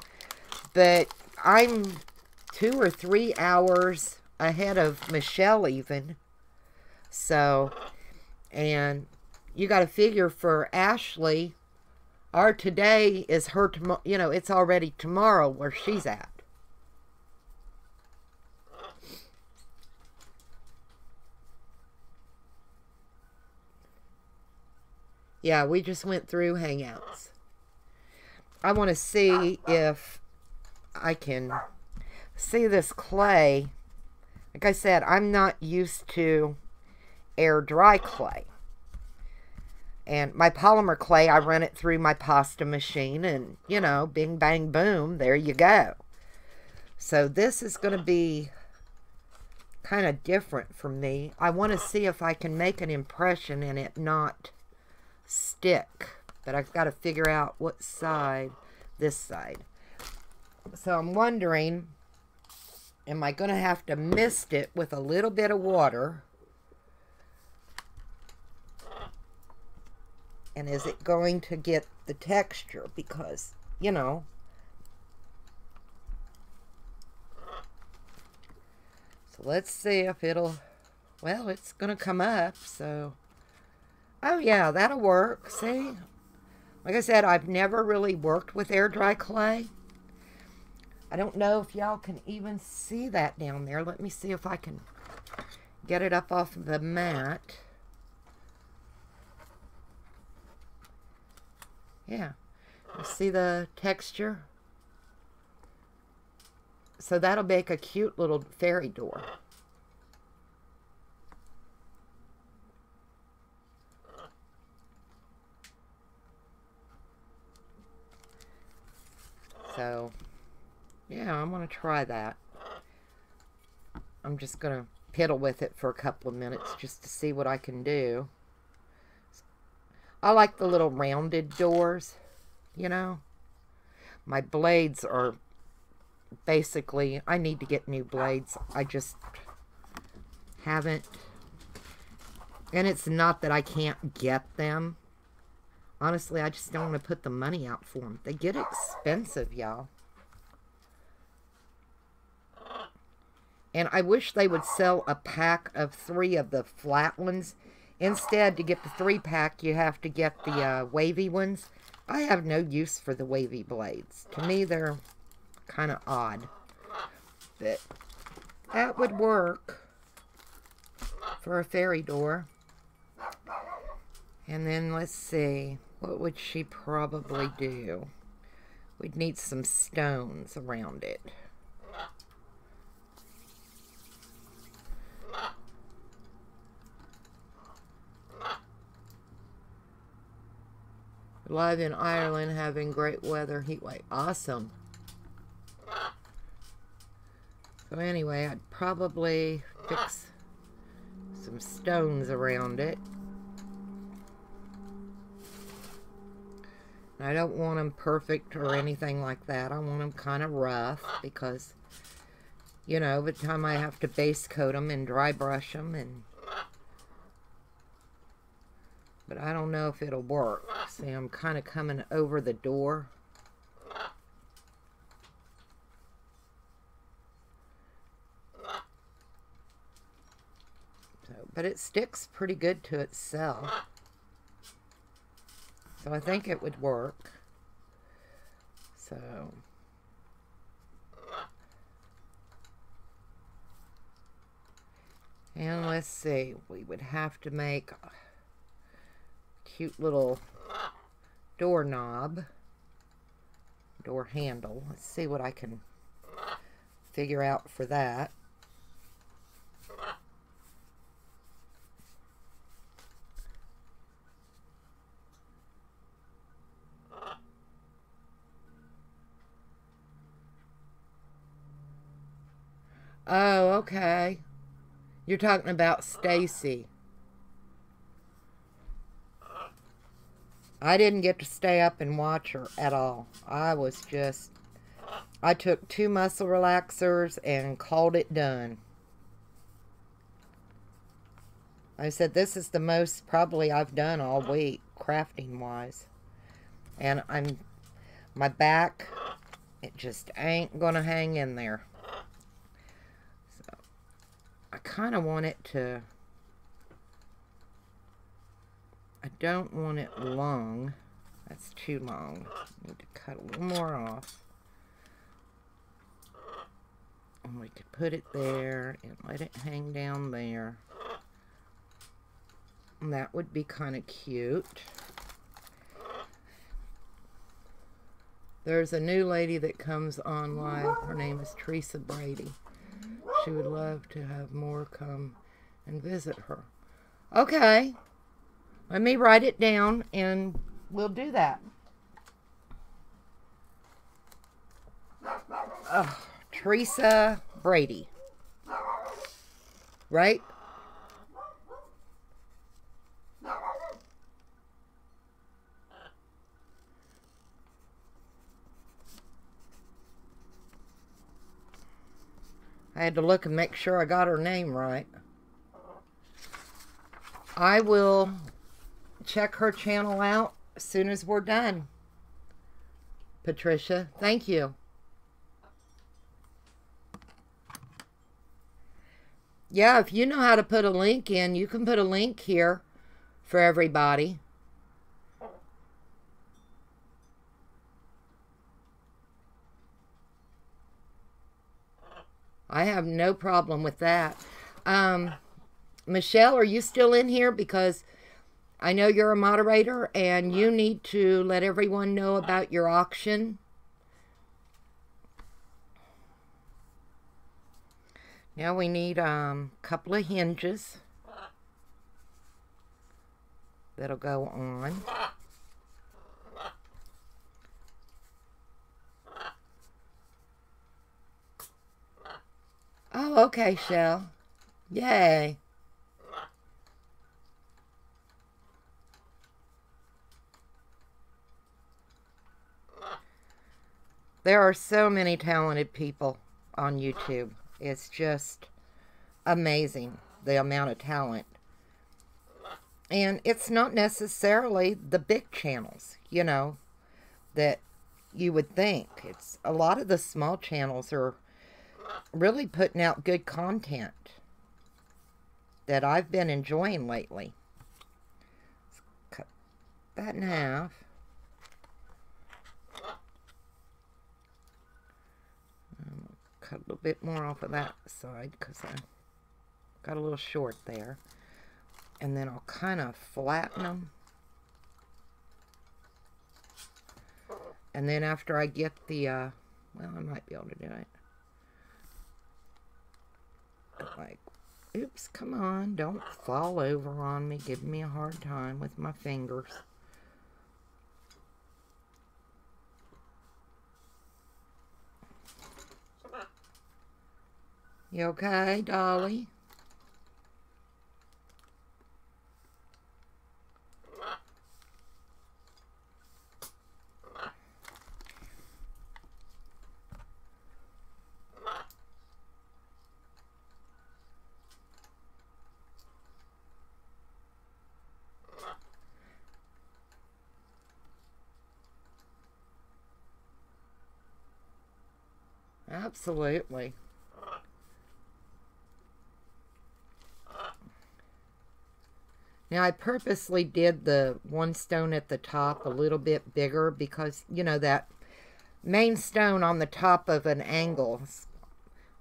But I'm 2 or 3 hours ahead of Michelle even. So, and you got to figure for Ashley, our today is her tomorrow. You know, it's already tomorrow where she's at. Yeah, we just went through Hangouts. I want to see if I can see this clay. Like I said, I'm not used to air dry clay. And my polymer clay, I run it through my pasta machine and, you know, bing, bang, boom, there you go. So this is going to be kind of different for me. I want to see if I can make an impression and it not stick. But I've got to figure out what side, this side. So I'm wondering, am I going to have to mist it with a little bit of water? And is it going to get the texture? Because, you know, so let's see if it'll, well, it's going to come up, so, oh yeah, that'll work, see? Like I said, I've never really worked with air dry clay. I don't know if y'all can even see that down there. Let me see if I can get it up off of the mat. Yeah, you see the texture? So that'll make a cute little fairy door. So, yeah, I'm going to try that. I'm just going to piddle with it for a couple of minutes just to see what I can do. I like the little rounded doors, you know. My blades are basically, I need to get new blades. I just haven't. And it's not that I can't get them. Honestly, I just don't want to put the money out for them. They get expensive, y'all. And I wish they would sell a pack of 3 of the flat ones. Instead, to get the 3-pack, you have to get the wavy ones. I have no use for the wavy blades. To me, they're kind of odd. But that would work for a fairy door. And then, let's see. What would she probably do? We'd need some stones around it. Live in Ireland, having great weather, heat wave. Awesome. So anyway, I'd probably fix some stones around it. I don't want them perfect or anything like that. I want them kind of rough because, you know, by the time I have to base coat them and dry brush them and... But I don't know if it'll work. See, I'm kind of coming over the door. So, but it sticks pretty good to itself. So I think it would work. So... And let's see. We would have to make... cute little doorknob, door handle. Let's see what I can figure out for that. Oh, okay. You're talking about Stacy. I didn't get to stay up and watch her at all. I took 2 muscle relaxers and called it done. I said, this is the most probably I've done all week, crafting wise. And my back, it just ain't gonna hang in there. So, I kind of want it to... I don't want it long. That's too long. I need to cut a little more off. And we could put it there and let it hang down there. And that would be kind of cute. There's a new lady that comes on live. Her name is Teresa Brady. She would love to have more come and visit her. Okay. Let me write it down and we'll do that. Teresa Brady. Right? I had to look and make sure I got her name right. I will check her channel out as soon as we're done. Patricia, thank you. Yeah, if you know how to put a link in, you can put a link here for everybody. I have no problem with that. Michelle, are you still in here? Because I know you're a moderator and you need to let everyone know about your auction. Now we need a couple of hinges that'll go on. Oh, okay, Shell. Yay. There are so many talented people on YouTube. It's just amazing, the amount of talent. And it's not necessarily the big channels, you know, that you would think. It's a lot of the small channels are really putting out good content that I've been enjoying lately. Let's cut that in half. Cut a little bit more off of that side because I got a little short there. And then I'll kind of flatten them. And then after I get the, well, I might be able to do it. Like, oops, come on, don't fall over on me, giving me a hard time with my fingers. You okay, Dolly? Absolutely. Now, I purposely did the one stone at the top a little bit bigger because, you know, that main stone on the top of an angle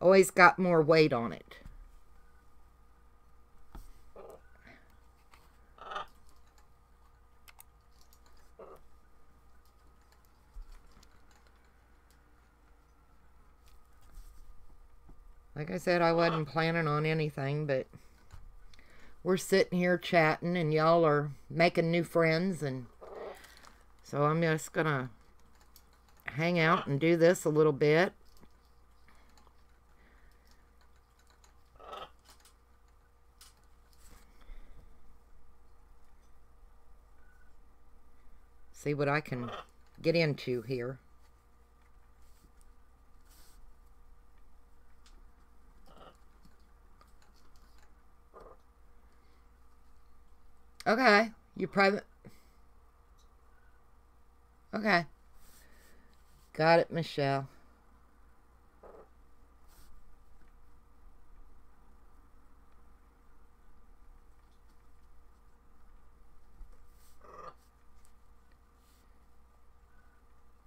always got more weight on it. Like I said, I wasn't planning on anything, but we're sitting here chatting and y'all are making new friends, and so I'm just gonna hang out and do this a little bit. See what I can get into here. Okay, you private. Okay. Got it, Michelle.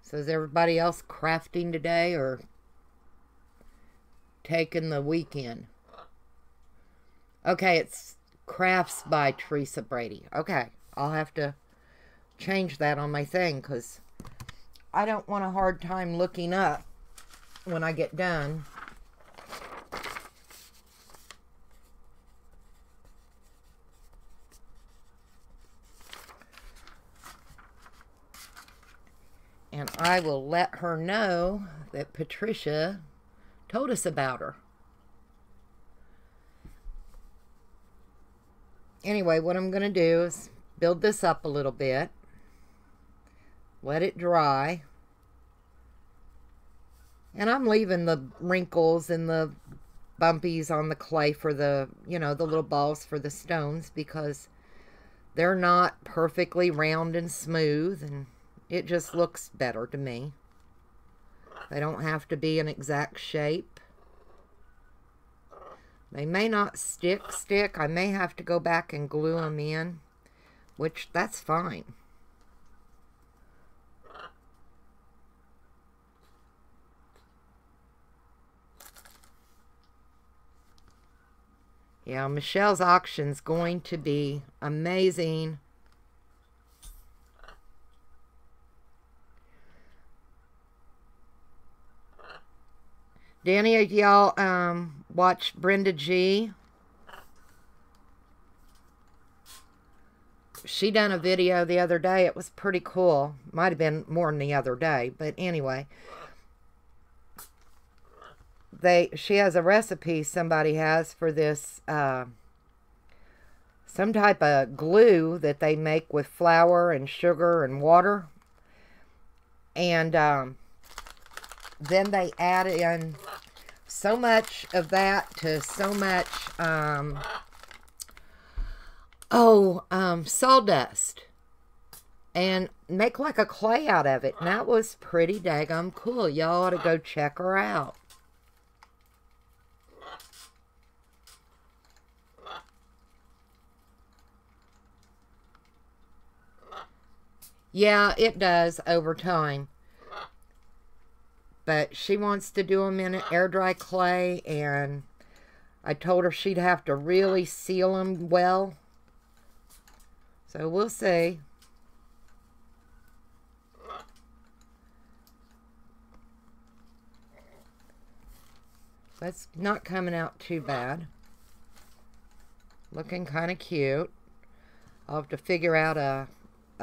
So is everybody else crafting today or taking the weekend? Okay, it's Crafts by Teresa Brady. Okay, I'll have to change that on my thing because I don't want a hard time looking up when I get done. And I will let her know that Patricia told us about her. Anyway, what I'm going to do is build this up a little bit. Let it dry. And I'm leaving the wrinkles and the bumpies on the clay for the, you know, the little balls for the stones, because they're not perfectly round and smooth, and it just looks better to me. They don't have to be an exact shape. They may not stick. I may have to go back and glue them in, which that's fine. Yeah, Michelle's auction's going to be amazing. Danny, y'all watch Brenda G? She done a video the other day. It was pretty cool. Might have been more than the other day, but anyway. She has a recipe somebody has for this some type of glue that they make with flour and sugar and water. And then they add in so much of that to so much sawdust, and make like a clay out of it. And that was pretty daggum cool. Y'all ought to go check her out. Yeah, it does over time. But she wants to do them in an air dry clay, and I told her she'd have to really seal them well. So we'll see. That's not coming out too bad. Looking kind of cute. I'll have to figure out a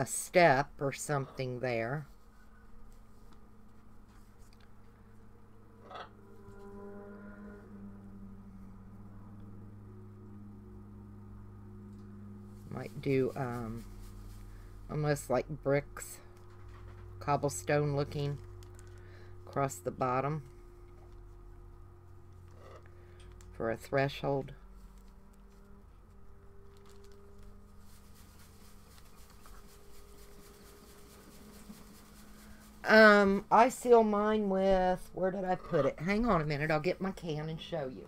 step or something there. Might do almost like bricks, cobblestone looking across the bottom for a threshold. I seal mine with, where did I put it? Hang on a minute, I'll get my can and show you.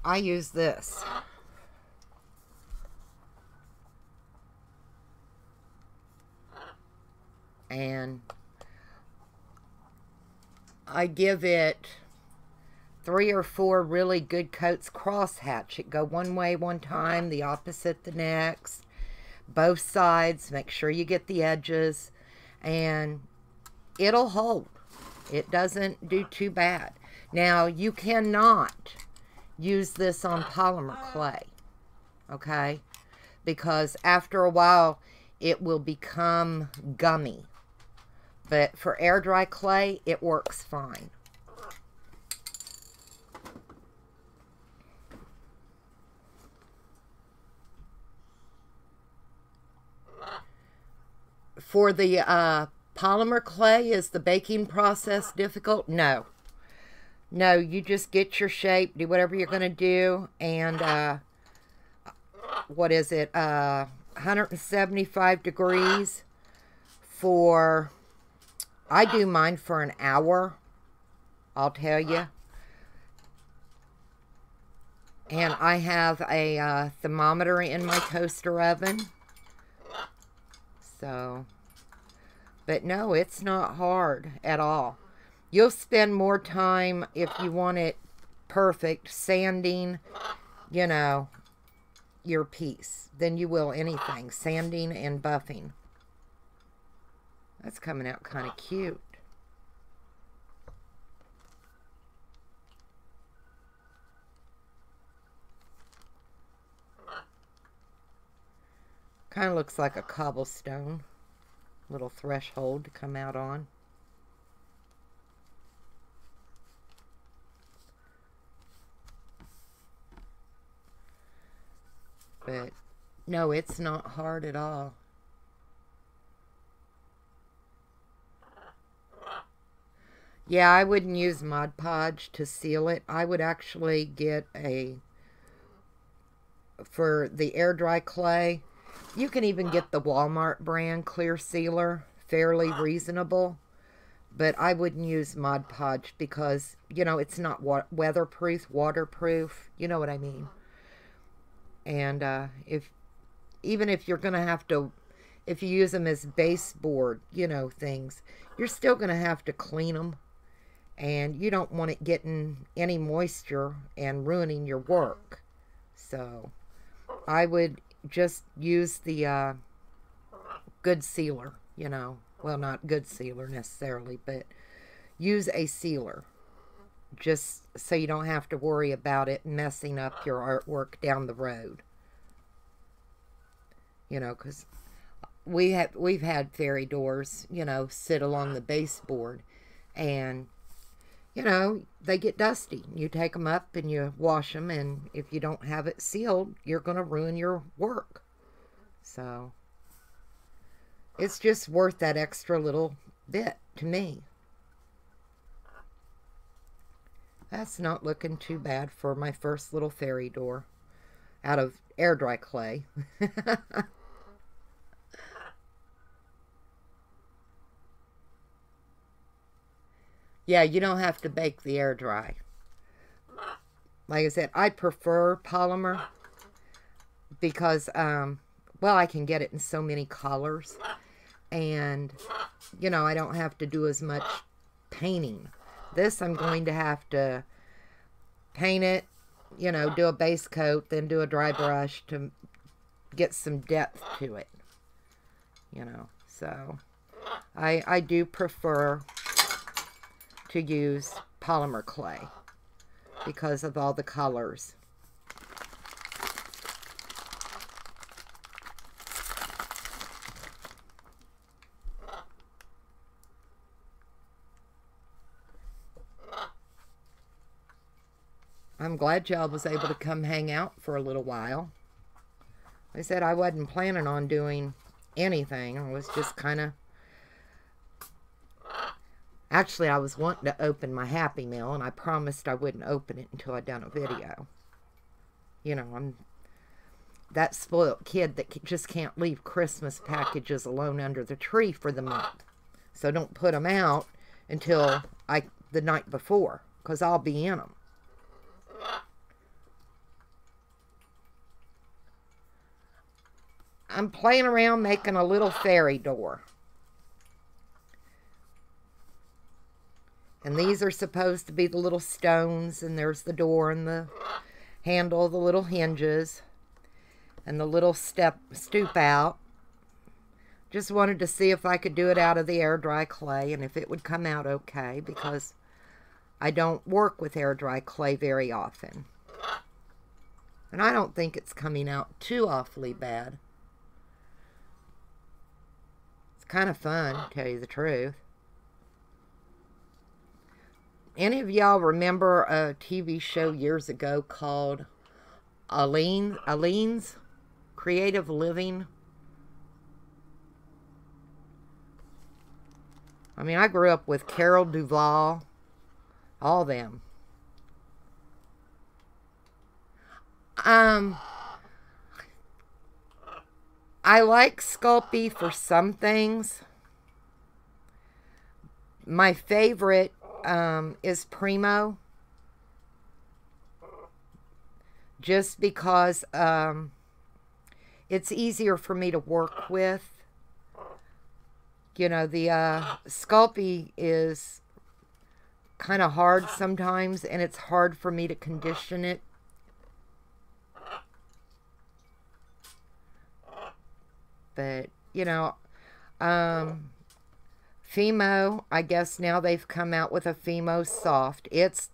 I use this. And I give it 3 or 4 really good coats crosshatch. It go one way one time, the opposite the next. Both sides. Make sure you get the edges. And it'll hold. It doesn't do too bad. Now, you cannot use this on polymer clay. Okay? Because after a while, it will become gummy. But for air dry clay, it works fine. For the polymer clay, is the baking process difficult? No. No, you just get your shape, do whatever you're going to do, and what is it, 175 degrees for, I do mine for an hour, I'll tell you. And I have a thermometer in my toaster oven. So, but no, it's not hard at all. You'll spend more time if you want it perfect sanding, you know, your piece than you will anything. Sanding and buffing. That's coming out kind of cute. Kind of looks like a cobblestone. Little threshold to come out on. But no, it's not hard at all. Yeah, I wouldn't use Mod Podge to seal it. I would actually get for the air dry clay, you can even get the Walmart brand clear sealer, fairly reasonable. But I wouldn't use Mod Podge because, you know, it's not weatherproof, waterproof. You know what I mean? And even if you're going to have to, if you use them as baseboard, you know, things, you're still going to have to clean them. And you don't want it getting any moisture and ruining your work. So I would just use the good sealer, you know. Well, not good sealer necessarily, but use a sealer. Just so you don't have to worry about it messing up your artwork down the road. You know, because we've had fairy doors, you know, sit along the baseboard, and you know, they get dusty. You take them up and you wash them, and if you don't have it sealed, you're going to ruin your work. So it's just worth that extra little bit to me. That's not looking too bad for my first little fairy door out of air dry clay. Yeah, you don't have to bake the air dry. Like I said, I prefer polymer because, well, I can get it in so many colors. And, you know, I don't have to do as much painting. This, I'm going to have to paint it, you know, do a base coat, then do a dry brush to get some depth to it. You know, so I do prefer to use polymer clay because of all the colors. I'm glad y'all was able to come hang out for a little while. Like I said, I wasn't planning on doing anything. I was just kind of... Actually, I was wanting to open my Happy Meal, and I promised I wouldn't open it until I'd done a video. You know, I'm that spoiled kid that just can't leave Christmas packages alone under the tree for the month. So don't put them out until the night before, because I'll be in them. I'm playing around making a little fairy door. And these are supposed to be the little stones, and there's the door and the handle, the little hinges, and the little stoop out. Just wanted to see if I could do it out of the air dry clay and if it would come out okay, because I don't work with air dry clay very often. And I don't think it's coming out too awfully bad. It's kind of fun, to tell you the truth. Any of y'all remember a TV show years ago called Aleene's Creative Living? I mean, I grew up with Carol Duvall, all them. I like Sculpey for some things. My favorite is Primo, just because it's easier for me to work with. You know, the Sculpey is kind of hard sometimes, and it's hard for me to condition it. But, you know, Fimo, I guess now they've come out with a Fimo Soft. It's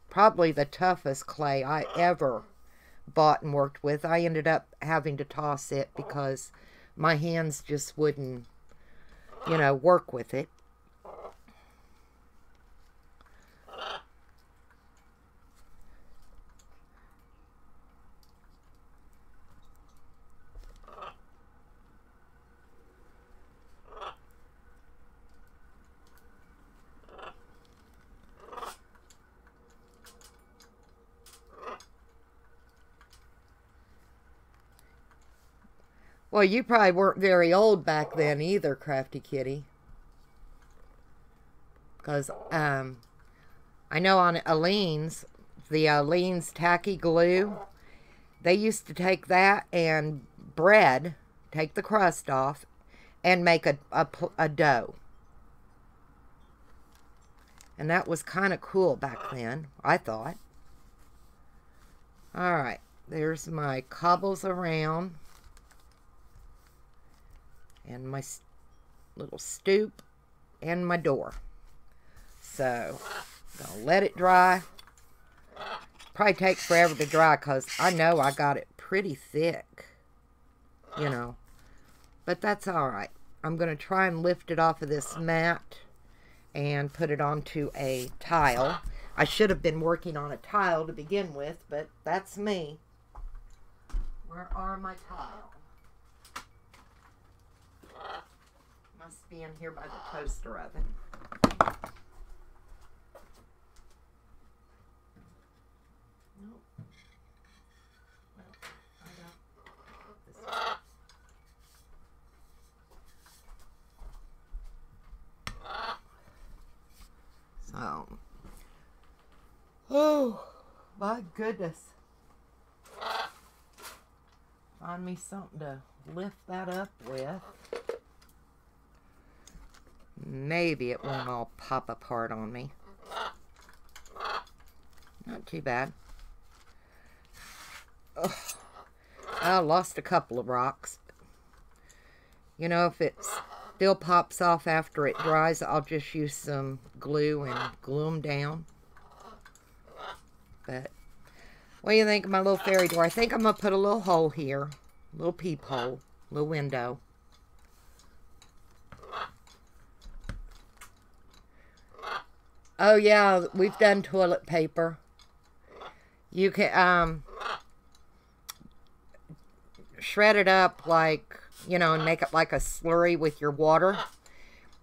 probably the toughest clay I ever bought and worked with. I ended up having to toss it because my hands just wouldn't, you know, work with it. Well, you probably weren't very old back then either, Crafty Kitty. Because I know on Aleene's, the Aleene's tacky glue, they used to take that and bread, take the crust off, and make a dough. And that was kind of cool back then, I thought. Alright, there's my cobbles around. And my little stoop, and my door. So, gonna let it dry. Probably take forever to dry because I know I got it pretty thick. You know. But that's alright. I'm going to try and lift it off of this mat and put it onto a tile. I should have been working on a tile to begin with, but that's me. Where are my tiles? Must be in here by the toaster oven. Nope. Well, I got this one. So, oh my goodness. Find me something to lift that up with. Maybe it won't all pop apart on me. Not too bad. Ugh. I lost a couple of rocks. You know, if it still pops off after it dries, I'll just use some glue and glue them down. But, what do you think of my little fairy door? I think I'm going to put a little hole here. A little peephole. A little window. Oh yeah, we've done toilet paper. You can shred it up like, you know, and make it like a slurry with your water.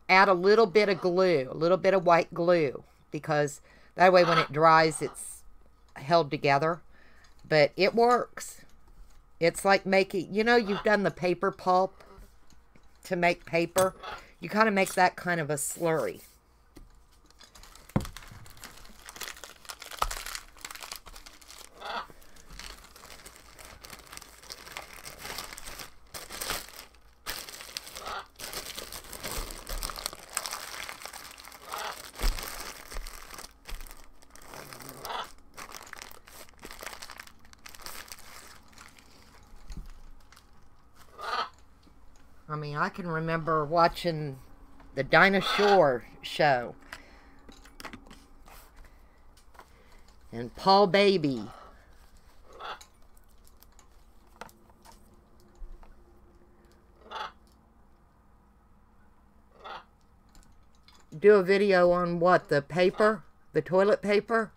Add a little bit of glue, a little bit of white glue, because that way when it dries it's held together. But it works. It's like making, you know, you've done the paper pulp to make paper. You kind of make that kind of a slurry. I mean, I can remember watching the Dinah Shore show. And Paul Baby. Do a video on what? The paper? The toilet paper?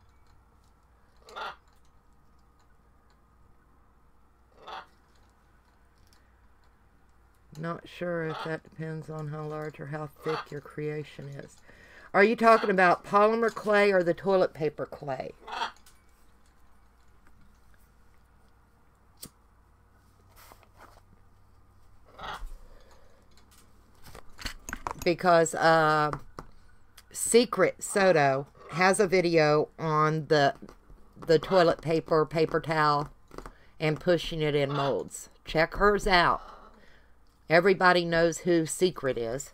Not sure if that depends on how large or how thick your creation is. Are you talking about polymer clay or the toilet paper clay? Because Secret Soto has a video on the toilet paper, paper towel, and pushing it in molds. Check hers out. Everybody knows who Secret is.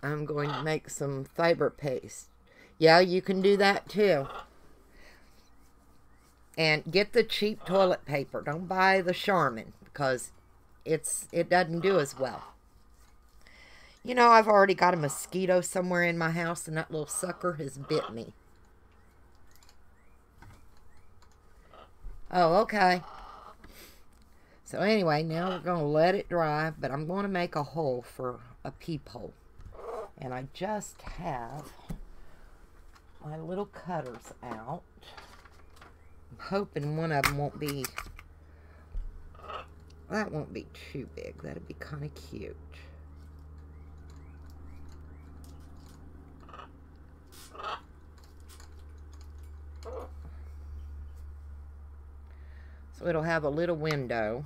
I'm going to make some fiber paste. Yeah, you can do that too. And get the cheap toilet paper. Don't buy the Charmin because it doesn't do as well. You know, I've already got a mosquito somewhere in my house, and that little sucker has bit me. Oh, okay. So anyway, now we're going to let it dry, but I'm going to make a hole for a peephole. And I just have my little cutters out. I'm hoping one of them won't be, that won't be too big. That'd be kind of cute. So it'll have a little window.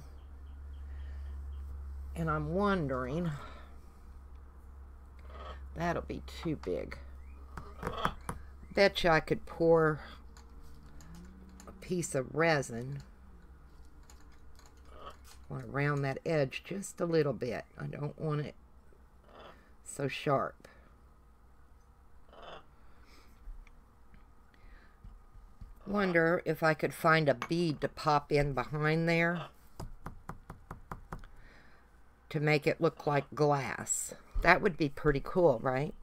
And I'm wondering, that'll be too big. Betcha I could pour a piece of resin around that edge just a little bit. I don't want it so sharp. Wonder if I could find a bead to pop in behind there to make it look like glass. That would be pretty cool, right?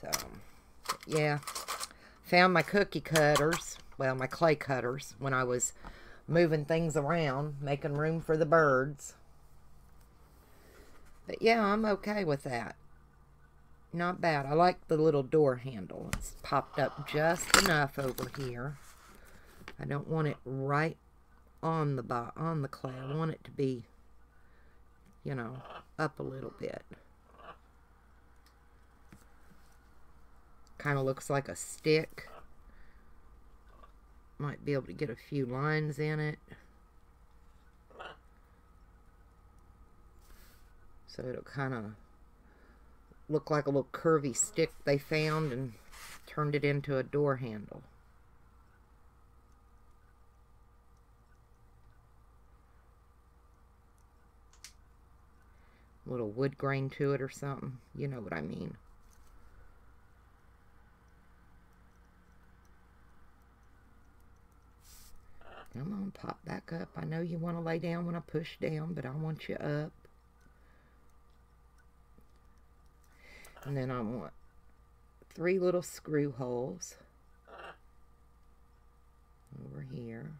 So, yeah. Found my cookie cutters, well, my clay cutters, when I was moving things around, making room for the birds. But yeah, I'm okay with that. Not bad. I like the little door handle. It's popped up just enough over here. I don't want it right on the clay. I want it to be, you know, up a little bit. Kind of looks like a stick. Might be able to get a few lines in it. So it'll kind of look like a little curvy stick they found and turned it into a door handle. A little wood grain to it or something. You know what I mean. Come on, pop back up. I know you want to lay down when I push down, but I want you up. And then I want 3 little screw holes over here.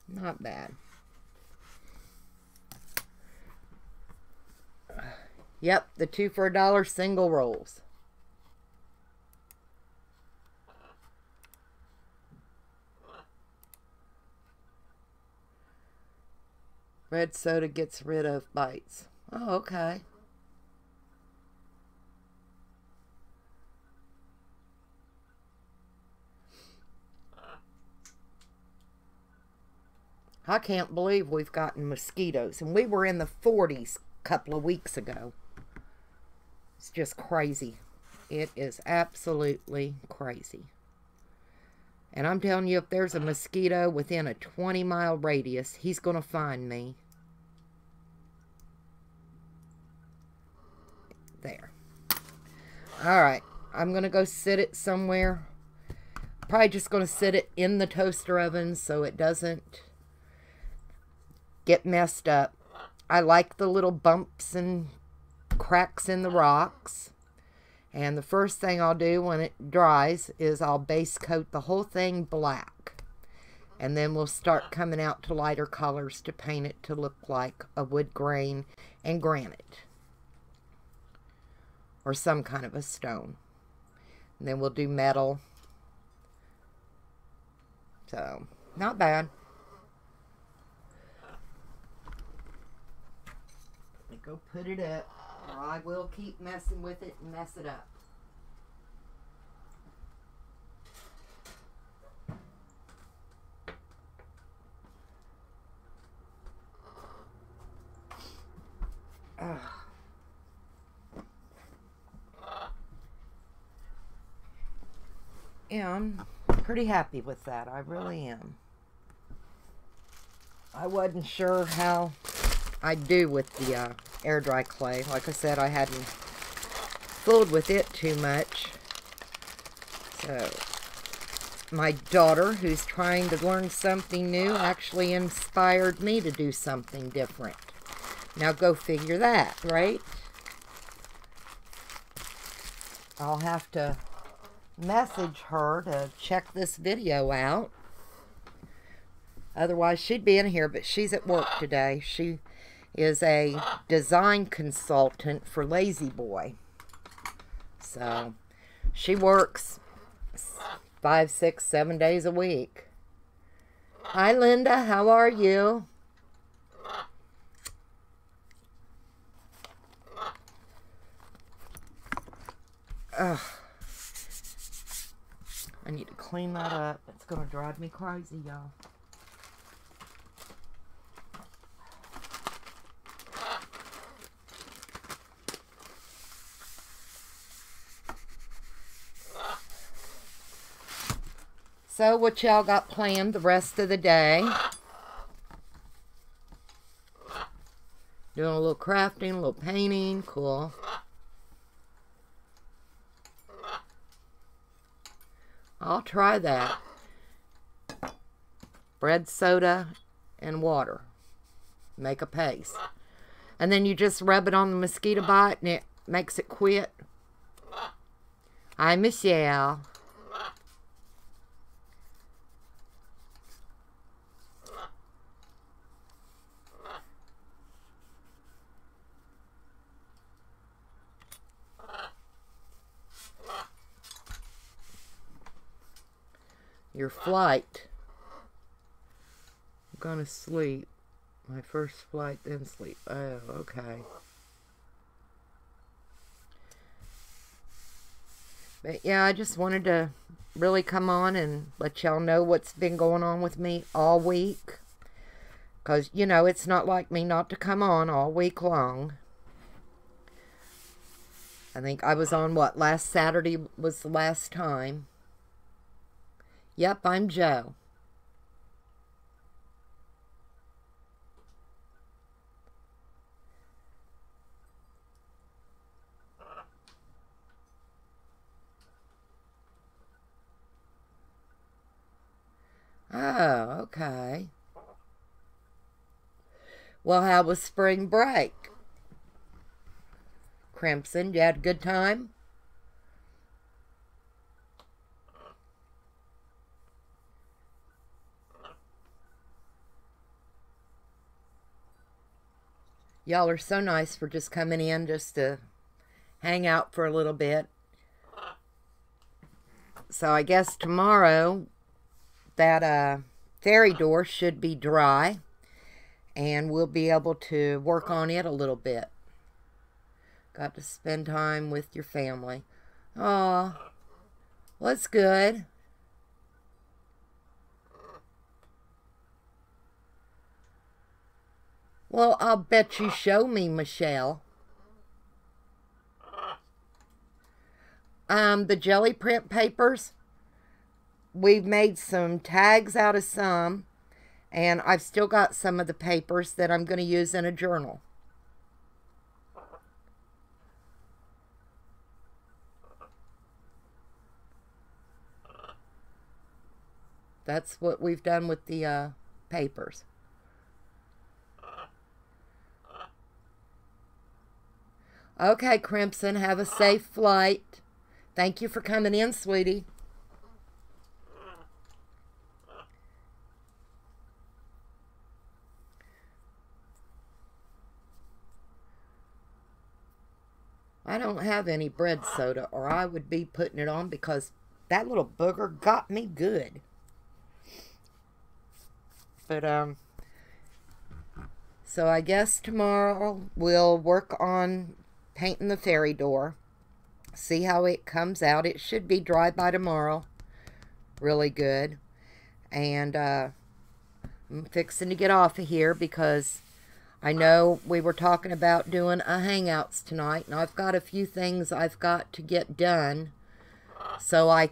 Not bad. Yep, the 2 for $1 single rolls. Red soda gets rid of bites. Oh, okay. I can't believe we've gotten mosquitoes. And we were in the 40s a couple of weeks ago. It's just crazy. It is absolutely crazy. And I'm telling you, if there's a mosquito within a 20-mile radius, he's going to find me. There. Alright. I'm going to go sit it somewhere. Probably just going to sit it in the toaster oven so it doesn't get messed up. I like the little bumps and cracks in the rocks. And the first thing I'll do when it dries is I'll base coat the whole thing black. And then we'll start coming out to lighter colors to paint it to look like a wood grain and granite. Or some kind of a stone. And then we'll do metal. So, not bad. Let me go put it up. Or I will keep messing with it and mess it up. Ugh. Yeah, I'm pretty happy with that. I really am. I wasn't sure how I'd do with the air dry clay. Like I said, I hadn't fooled with it too much. So, my daughter, who's trying to learn something new, actually inspired me to do something different. Now go figure that, right? I'll have to message her to check this video out. Otherwise, she'd be in here, but she's at work today. She is a design consultant for La-Z-Boy. So, she works 5, 6, 7 days a week. Hi, Linda. How are you? Ugh. I need to clean that up. It's going to drive me crazy, y'all. So, what y'all got planned the rest of the day? Doing a little crafting, a little painting. Cool. I'll try that. Bread, soda, and water. Make a paste. And then you just rub it on the mosquito bite and it makes it quit. Hi, Michelle. Your flight. I'm gonna sleep. My first flight, then sleep. Oh, okay. But yeah, I just wanted to really come on and let y'all know what's been going on with me all week. Because, you know, it's not like me not to come on all week long. I think I was on, what, last Saturday was the last time. Yep, I'm Joe. Oh, okay. Well, how was spring break? Crimson, you had a good time? Y'all are so nice for just coming in just to hang out for a little bit. So I guess tomorrow that fairy door should be dry and we'll be able to work on it a little bit. Got to spend time with your family. Aw, well, that's good. Well, I'll bet you show me, Michelle. The jelly print papers, we've made some tags out of some, and I've still got some of the papers that I'm going to use in a journal. That's what we've done with the papers. Okay, Crimson, have a safe flight. Thank you for coming in, sweetie. I don't have any bread soda, or I would be putting it on because that little booger got me good. But, so I guess tomorrow we'll work on painting the fairy door. See how it comes out. It should be dry by tomorrow. Really good. And I'm fixing to get off of here because I know we were talking about doing a Hangouts tonight. And I've got a few things I've got to get done so I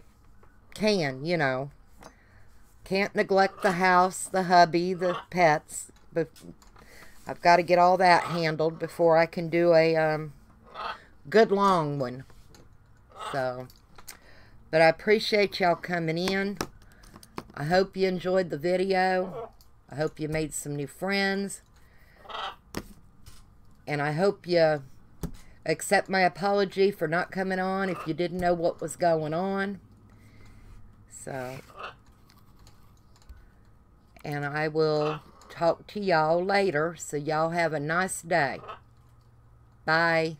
can, you know. Can't neglect the house, the hubby, the pets. But I've got to get all that handled before I can do a good long one. So, but I appreciate y'all coming in. I hope you enjoyed the video. I hope you made some new friends. And I hope you accept my apology for not coming on if you didn't know what was going on. So, and I will talk to y'all later. So y'all have a nice day. Bye.